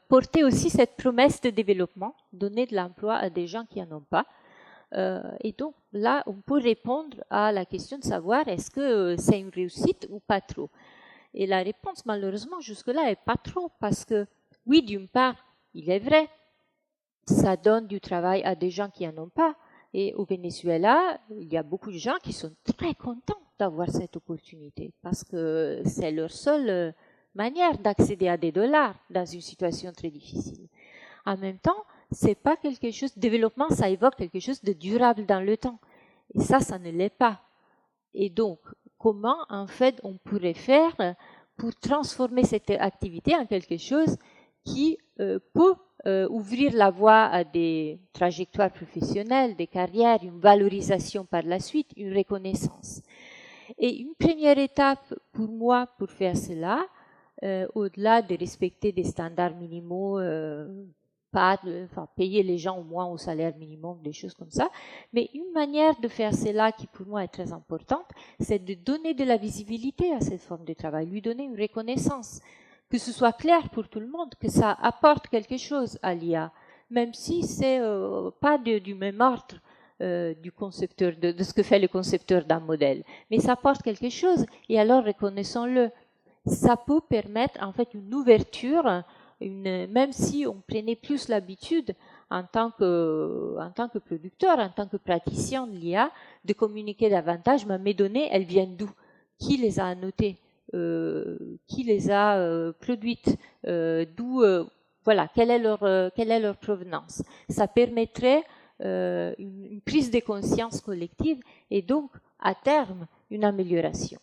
Speaker 2: porté aussi cette promesse de développement, donner de l'emploi à des gens qui n'en ont pas. Et donc là, on peut répondre à la question de savoir est-ce que c'est une réussite ou pas trop. Et la réponse, malheureusement, jusque-là, est pas trop, parce que oui, d'une part, il est vrai, ça donne du travail à des gens qui n'en ont pas. Et au Venezuela, il y a beaucoup de gens qui sont très contents d'avoir cette opportunité, parce que c'est leur seule manière d'accéder à des dollars dans une situation très difficile. En même temps, c'est pas quelque chose, développement, ça évoque quelque chose de durable dans le temps. Et ça ne l'est pas. Et donc, comment, en fait, on pourrait faire pour transformer cette activité en quelque chose qui peut ouvrir la voie à des trajectoires professionnelles, des carrières, une valorisation par la suite, une reconnaissance. Et une première étape pour moi pour faire cela, au-delà de respecter des standards minimaux, payer les gens au moins au salaire minimum, des choses comme ça. Mais une manière de faire cela qui pour moi est très importante, c'est de donner de la visibilité à cette forme de travail, lui donner une reconnaissance, que ce soit clair pour tout le monde, que ça apporte quelque chose à l'IA, même si c'est pas du même ordre du concepteur, de ce que fait le concepteur d'un modèle, mais ça apporte quelque chose, et alors reconnaissons-le. Ça peut permettre en fait une ouverture, même si on prenait plus l'habitude en tant que producteur, en tant que praticien de l'IA, de communiquer davantage, mais mes données, elles viennent d'où? Qui les a annotées? Qui les a produites? D'où, voilà, quelle est leur provenance? Ça permettrait une prise de conscience collective et donc, à terme, une amélioration.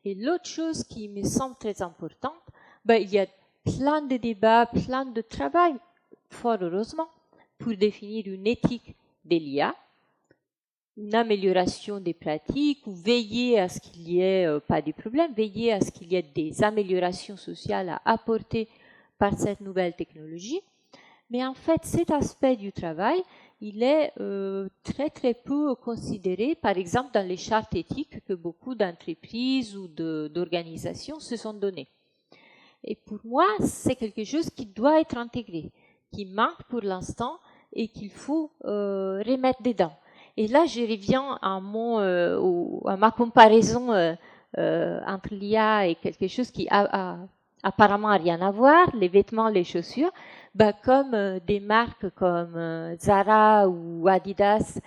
Speaker 2: Et l'autre chose qui me semble très importante, il y a plein de débats, plein de travail, fort heureusement, pour définir une éthique de l'IA, une amélioration des pratiques, ou veiller à ce qu'il n'y ait pas de problème, veiller à ce qu'il y ait des améliorations sociales à apporter par cette nouvelle technologie. Mais en fait, cet aspect du travail, il est très très peu considéré, par exemple dans les chartes éthiques que beaucoup d'entreprises ou d'organisations se sont données. Et pour moi, c'est quelque chose qui doit être intégré, qui manque pour l'instant et qu'il faut remettre dedans. Et là, je reviens à ma comparaison entre l'IA et quelque chose qui apparemment a rien à voir, les vêtements, les chaussures. Comme des marques comme Zara ou Adidas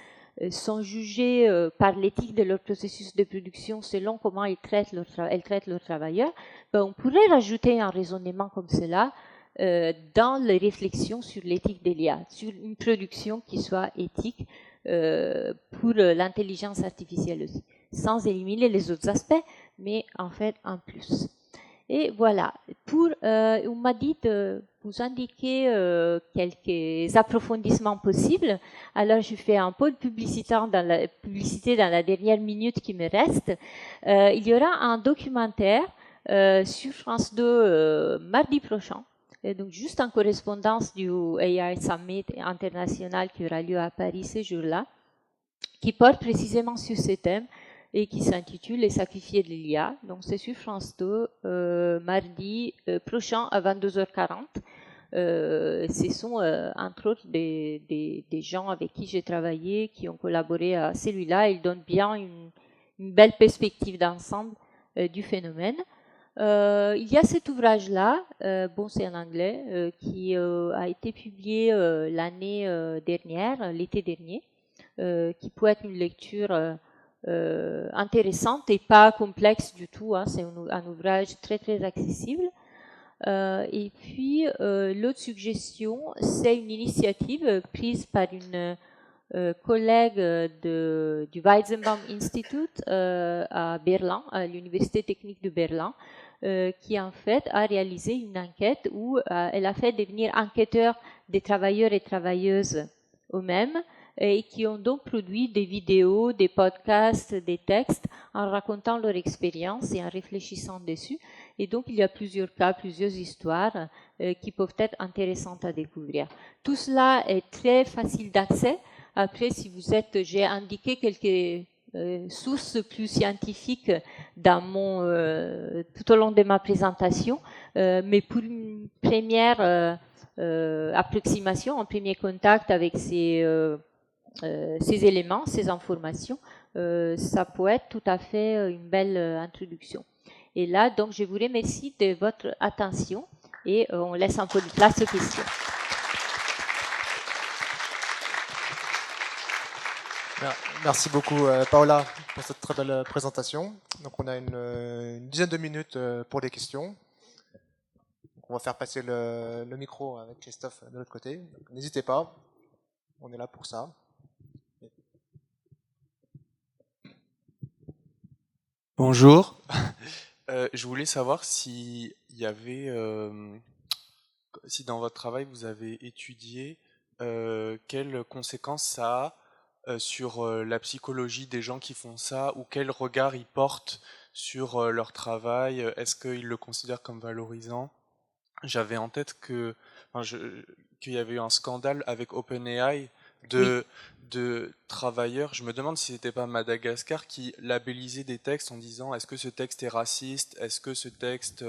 Speaker 2: sont jugées par l'éthique de leur processus de production selon comment elles traitent leurs travailleurs, on pourrait rajouter un raisonnement comme cela dans les réflexions sur l'éthique de l'IA, sur une production qui soit éthique pour l'intelligence artificielle aussi, sans éliminer les autres aspects, mais en fait en plus. Et voilà, on m'a dit de vous indiquer quelques approfondissements possibles. Alors, je fais un peu de publicité dans la dernière minute qui me reste. Il y aura un documentaire sur France 2 mardi prochain. Et donc, juste en correspondance du AI Summit international qui aura lieu à Paris ce jour-là, qui porte précisément sur ce thème et qui s'intitule Les sacrifiés de l'IA. Donc c'est sur France 2, mardi prochain à 22h40. Ce sont entre autres des gens avec qui j'ai travaillé, qui ont collaboré à celui-là. Ils donnent bien une belle perspective d'ensemble du phénomène. Il y a cet ouvrage-là, bon c'est en anglais, qui a été publié l'année dernière, l'été dernier, qui peut être une lecture intéressante et pas complexe du tout, hein, c'est un ouvrage très très accessible. Et puis l'autre suggestion, c'est une initiative prise par une collègue du Weizenbaum Institute à Berlin, à l'Université technique de Berlin, qui en fait a réalisé une enquête où elle a fait devenir enquêteurs des travailleurs et travailleuses eux-mêmes et qui ont donc produit des vidéos, des podcasts, des textes en racontant leur expérience et en réfléchissant dessus. Et donc il y a plusieurs cas, plusieurs histoires qui peuvent être intéressantes à découvrir. Tout cela est très facile d'accès. Après, si vous êtes, j'ai indiqué quelques sources plus scientifiques dans tout au long de ma présentation, mais pour une première approximation, un premier contact avec ces éléments, ces informations, ça peut être tout à fait une belle introduction. Et là, donc, je vous remercie de votre attention et on laisse un peu de place aux questions.
Speaker 3: Merci beaucoup Paola pour cette très belle présentation. Donc on a une dizaine de minutes pour les questions. Donc, on va faire passer le micro avec Christophe de l'autre côté. N'hésitez pas, on est là pour ça.
Speaker 4: Bonjour. Je voulais savoir si il y avait, si dans votre travail vous avez étudié quelles conséquences ça a sur la psychologie des gens qui font ça, ou quel regard ils portent sur leur travail. Est-ce qu'ils le considèrent comme valorisant? J'avais en tête qu'il y avait eu un scandale avec OpenAI de travailleurs. Je me demande si c'était pas Madagascar qui labellisait des textes en disant est-ce que ce texte est raciste, est-ce que ce texte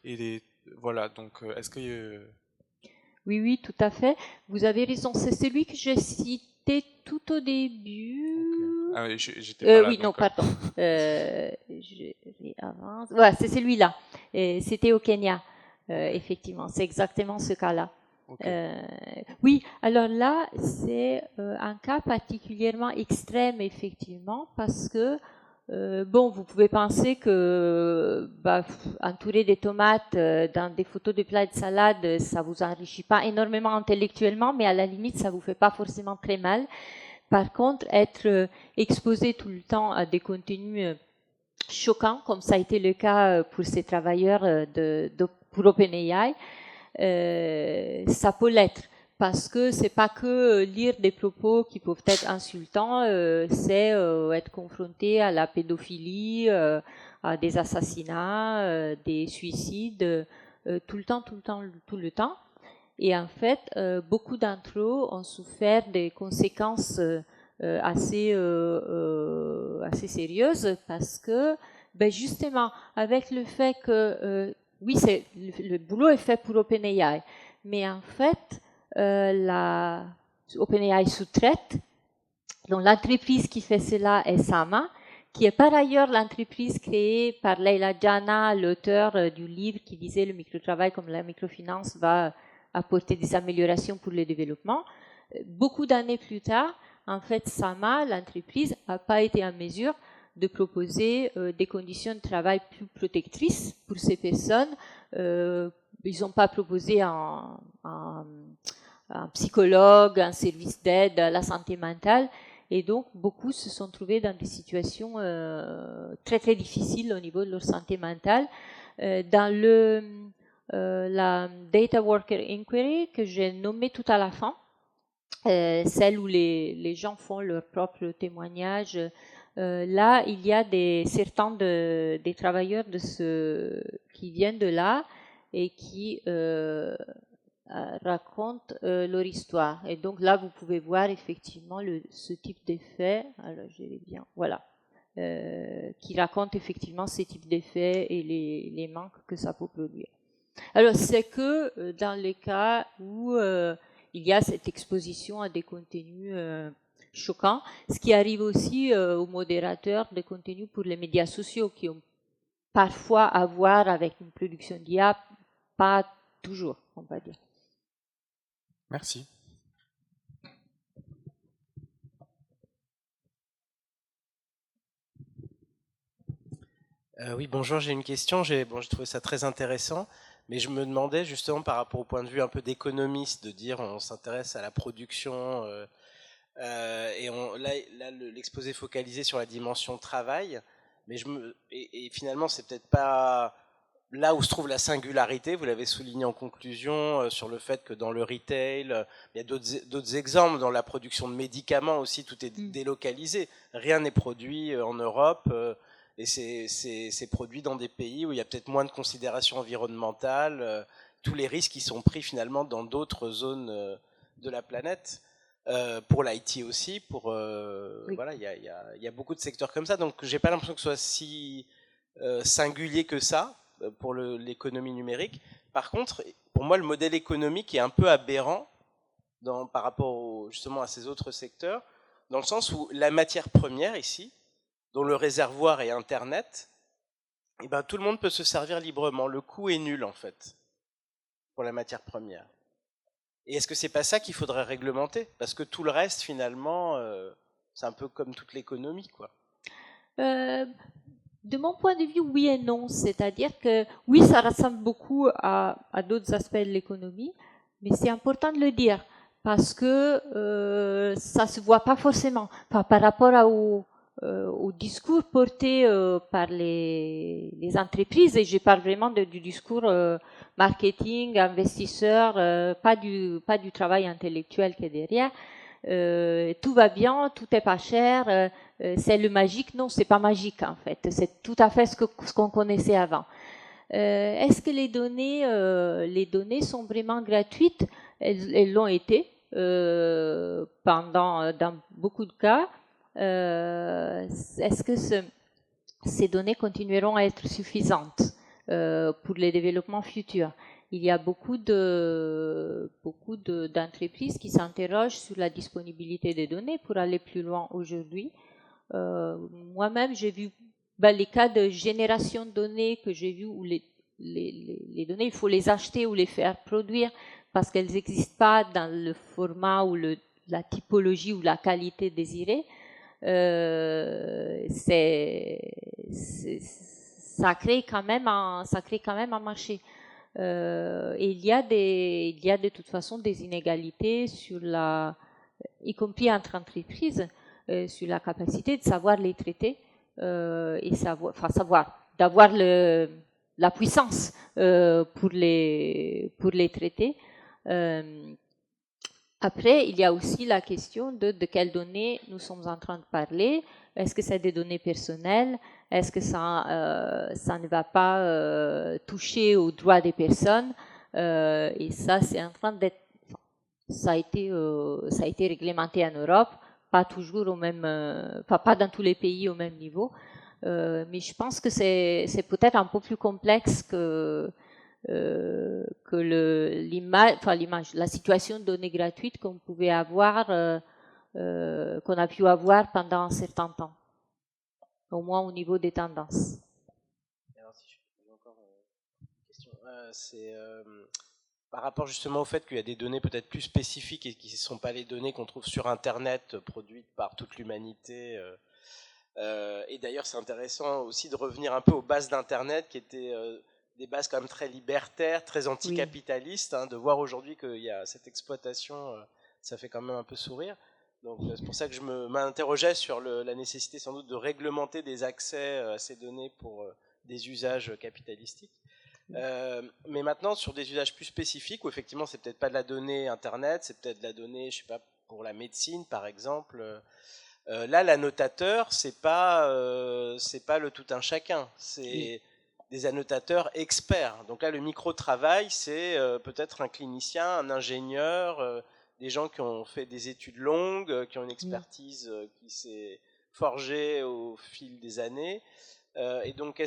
Speaker 4: est voilà, donc est-ce que
Speaker 2: Oui, oui, tout à fait. Vous avez raison. C'est celui que j'ai cité tout au début.
Speaker 4: Okay. Ah oui, j'étais pas là.
Speaker 2: Oui, donc, non, pardon. J'avance. Voilà, c'est celui-là. C'était au Kenya. Effectivement, c'est exactement ce cas-là. Okay. Oui, alors là, c'est un cas particulièrement extrême, effectivement, parce que bon, vous pouvez penser que entourer des tomates dans des photos de plats de salade, ça vous enrichit pas énormément intellectuellement, mais à la limite, ça vous fait pas forcément très mal. Par contre, être exposé tout le temps à des contenus choquants, comme ça a été le cas pour ces travailleurs pour OpenAI, ça peut l'être. Parce que c'est pas que lire des propos qui peuvent être insultants, c'est être confronté à la pédophilie, à des assassinats, des suicides, tout le temps. Et en fait, beaucoup d'entre eux ont souffert des conséquences assez sérieuses parce que, justement, avec le fait que oui, le boulot est fait pour OpenAI, mais en fait, OpenAI sous-traite. Donc l'entreprise qui fait cela est Sama, qui est par ailleurs l'entreprise créée par Leila Jana, l'auteur du livre qui disait le microtravail comme la microfinance va apporter des améliorations pour le développement. Beaucoup d'années plus tard, en fait, Sama, l'entreprise, n'a pas été en mesure de proposer des conditions de travail plus protectrices pour ces personnes. Ils n'ont pas proposé un psychologue, un service d'aide à la santé mentale. Et donc, beaucoup se sont trouvés dans des situations très, très difficiles au niveau de leur santé mentale. Dans la Data Worker Inquiry, que j'ai nommée tout à la fin, celle où les gens font leur propre témoignage, là, il y a certains des travailleurs qui viennent de là et qui racontent leur histoire. Et donc là, vous pouvez voir effectivement ce type d'effet. Alors, je vais bien, voilà, qui raconte effectivement ce type d'effet et les manques que ça peut produire. Alors, c'est que dans les cas où il y a cette exposition à des contenus choquants, ce qui arrive aussi aux modérateurs de contenus pour les médias sociaux qui ont parfois à voir avec une production d'IA, pas toujours, on va dire.
Speaker 4: Merci.
Speaker 5: Oui, bonjour, j'ai une question. J'ai trouvé ça très intéressant, mais je me demandais justement par rapport au point de vue un peu d'économiste, de dire on s'intéresse à la production, et là l'exposé focalisé sur la dimension travail, mais et finalement c'est peut-être pas là où se trouve la singularité. Vous l'avez souligné en conclusion sur le fait que dans le retail, il y a d'autres exemples, dans la production de médicaments aussi, tout est délocalisé. Rien n'est produit en Europe. Et c'est produit dans des pays où il y a peut-être moins de considération environnementale. Tous les risques qui sont pris finalement dans d'autres zones de la planète. Pour l'IT aussi,
Speaker 2: Oui.
Speaker 5: Voilà, il y a beaucoup de secteurs comme ça. Donc j'ai pas l'impression que ce soit si singulier que ça pour l'économie numérique. Par contre, pour moi, le modèle économique est un peu aberrant par rapport justement à ces autres secteurs, dans le sens où la matière première ici, dont le réservoir est Internet, et ben, tout le monde peut se servir librement. Le coût est nul, en fait, pour la matière première. Et est-ce que c'est pas ça qu'il faudrait réglementer? Parce que tout le reste, finalement, c'est un peu comme toute l'économie, quoi.
Speaker 2: De mon point de vue, oui et non. C'est-à-dire que oui, ça ressemble beaucoup à d'autres aspects de l'économie, mais c'est important de le dire parce que ça se voit pas forcément. Enfin, par rapport au discours porté par les entreprises, et je parle vraiment du discours marketing, investisseur, pas du travail intellectuel qui est derrière. Tout va bien, tout est pas cher, c'est le magique. Non, c'est pas magique en fait. C'est tout à fait ce qu'on connaissait avant. Est-ce que les données sont vraiment gratuites? Elles l'ont été dans beaucoup de cas. Est-ce que ces données continueront à être suffisantes pour les développements futurs? Il y a beaucoup d'entreprises qui s'interrogent sur la disponibilité des données pour aller plus loin aujourd'hui. Moi-même, j'ai vu les cas de génération de données que j'ai vu où les données, il faut les acheter ou les faire produire parce qu'elles n'existent pas dans le format ou la typologie ou la qualité désirée. Ça crée quand même un marché. Et il y a de toute façon des inégalités y compris entre entreprises, sur la capacité de savoir les traiter et d'avoir la puissance pour les traiter. Après, il y a aussi la question de quelles données nous sommes en train de parler. Est-ce que c'est des données personnelles? Est-ce que ça ne va pas toucher aux droits des personnes? Et ça, c'est en train d'être... ça a été réglementé en Europe, pas toujours pas dans tous les pays au même niveau. Mais je pense que c'est peut-être un peu plus complexe que la situation de données gratuites qu'on pouvait avoir, qu'on a pu avoir pendant un certain temps, au moins au niveau des tendances.
Speaker 5: Alors, si je peux encore une question, c'est par rapport justement au fait qu'il y a des données peut-être plus spécifiques et qui ne sont pas les données qu'on trouve sur Internet produites par toute l'humanité. Et d'ailleurs, c'est intéressant aussi de revenir un peu aux bases d'Internet qui étaient des bases quand même très libertaires, très anticapitalistes, hein, de voir aujourd'hui qu'il y a cette exploitation, ça fait quand même un peu sourire. Donc c'est pour ça que je m'interrogeais sur la nécessité sans doute de réglementer des accès à ces données pour des usages capitalistiques. Mais maintenant, sur des usages plus spécifiques, où effectivement c'est peut-être pas de la donnée Internet, c'est peut-être de la donnée, je sais pas, pour la médecine par exemple. Là, l'annotateur, c'est pas le tout un chacun, c'est des annotateurs experts. Donc là, le micro-travail, c'est peut-être un clinicien, un ingénieur, des gens qui ont fait des études longues, qui ont une expertise qui s'est forgée au fil des années. Et donc,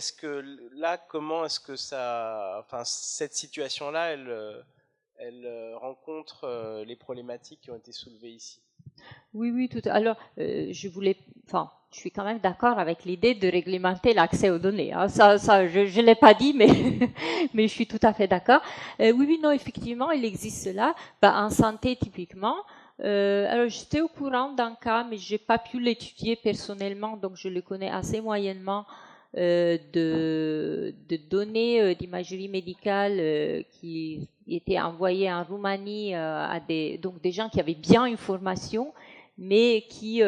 Speaker 5: comment est-ce que cette situation-là, elle rencontre les problématiques qui ont été soulevées ici?
Speaker 2: Oui, oui, tout. Alors, je suis quand même d'accord avec l'idée de réglementer l'accès aux données. Hein. Ça, je l'ai pas dit, mais mais je suis tout à fait d'accord. Oui, oui, non, effectivement, il existe cela. En santé, typiquement. Alors, j'étais au courant d'un cas, mais j'ai pas pu l'étudier personnellement, donc je le connais assez moyennement. De données d'imagerie médicale qui étaient envoyées en Roumanie à des gens qui avaient bien une formation, mais qui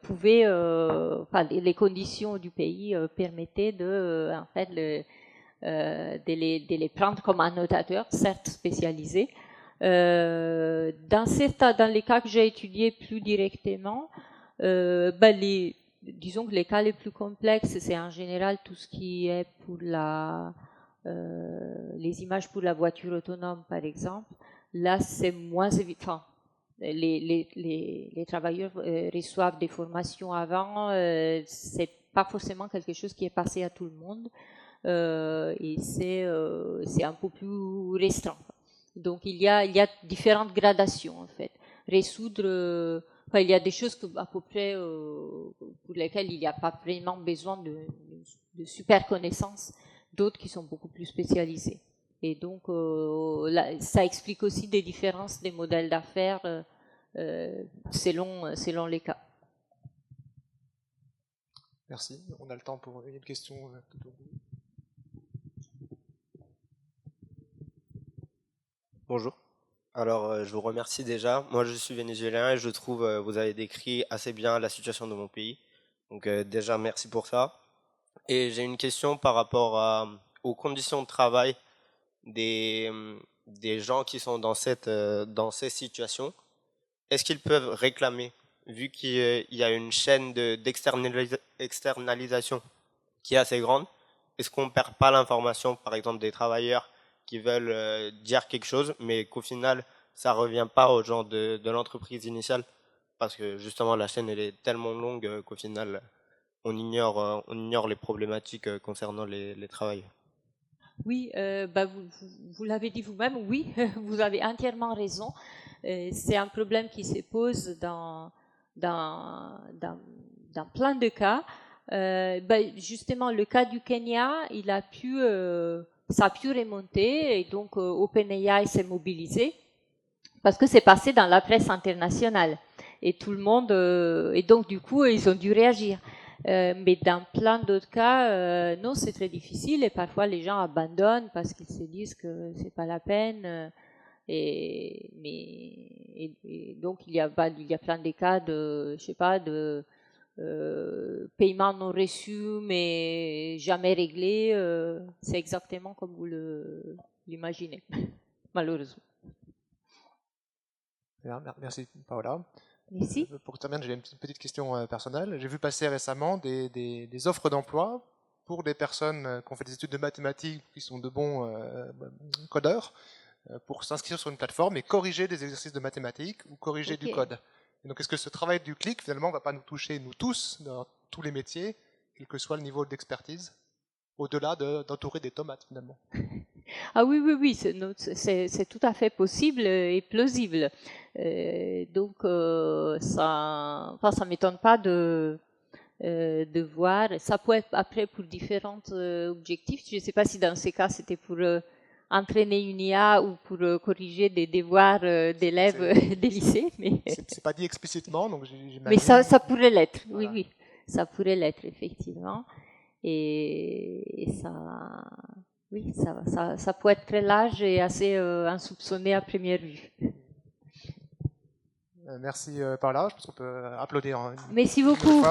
Speaker 2: pouvaient, les conditions du pays permettaient de les prendre comme annotateurs, certes spécialisés. Dans les cas que j'ai étudiés plus directement, disons que les cas les plus complexes, c'est en général tout ce qui est pour les images pour la voiture autonome, par exemple. Là, c'est moins évident. Les travailleurs reçoivent des formations avant. C'est pas forcément quelque chose qui est passé à tout le monde. Et c'est un peu plus restreint. Donc, il y a différentes gradations, en fait. Résoudre... il y a des choses à peu près pour lesquelles il n'y a pas vraiment besoin de super connaissances, d'autres qui sont beaucoup plus spécialisées. Et donc, ça explique aussi des différences des modèles d'affaires selon les cas.
Speaker 3: Merci. On a le temps pour une question tout au bout.
Speaker 6: Bonjour. Alors, je vous remercie déjà. Moi, je suis vénézuélien et je trouve vous avez décrit assez bien la situation de mon pays. Donc, déjà, merci pour ça. Et j'ai une question par rapport aux conditions de travail des gens qui sont dans ces situations. Est-ce qu'ils peuvent réclamer, vu qu'il y a une chaîne d'externalisation qui est assez grande, est-ce qu'on ne perd pas l'information, par exemple, des travailleurs qui veulent dire quelque chose, mais qu'au final, ça ne revient pas aux gens de l'entreprise initiale, parce que justement, la chaîne elle est tellement longue qu'au final, on ignore les problématiques concernant les travailleurs.
Speaker 2: Oui, vous l'avez dit vous-même, oui, vous avez entièrement raison. C'est un problème qui se pose dans plein de cas. Justement, le cas du Kenya, ça a pu remonter et donc OpenAI s'est mobilisé parce que c'est passé dans la presse internationale et tout le monde et donc du coup ils ont dû réagir. Mais dans plein d'autres cas, non, c'est très difficile et parfois les gens abandonnent parce qu'ils se disent que c'est pas la peine. Et donc il y a plein de cas de, je sais pas, de paiement non reçu mais jamais réglé. C'est exactement comme vous l'imaginez, malheureusement.
Speaker 3: Merci Paola.
Speaker 2: Merci.
Speaker 3: Pour terminer, j'ai une petite question personnelle. J'ai vu passer récemment des offres d'emploi pour des personnes qui ont fait des études de mathématiques, qui sont de bons codeurs, pour s'inscrire sur une plateforme et corriger des exercices de mathématiques ou corriger du code. Et donc, est-ce que ce travail du clic, finalement, ne va pas nous toucher, nous tous, dans tous les métiers, quel que soit le niveau d'expertise, au-delà d'entourer des tomates, finalement?
Speaker 2: Ah oui, c'est tout à fait possible et plausible. Donc, ça m'étonne pas de voir. Ça peut être après pour différents objectifs. Je ne sais pas si dans ces cas, c'était pour entraîner une IA ou pour corriger des devoirs d'élèves des lycées. Mais
Speaker 3: c'est pas dit explicitement, donc j'imagine.
Speaker 2: Mais ça pourrait l'être. Voilà. Oui, ça pourrait l'être effectivement. Et ça. Oui, ça peut être très large et assez insoupçonné à première vue.
Speaker 3: Merci Paola, je pense qu'on peut applaudir.
Speaker 2: Merci beaucoup.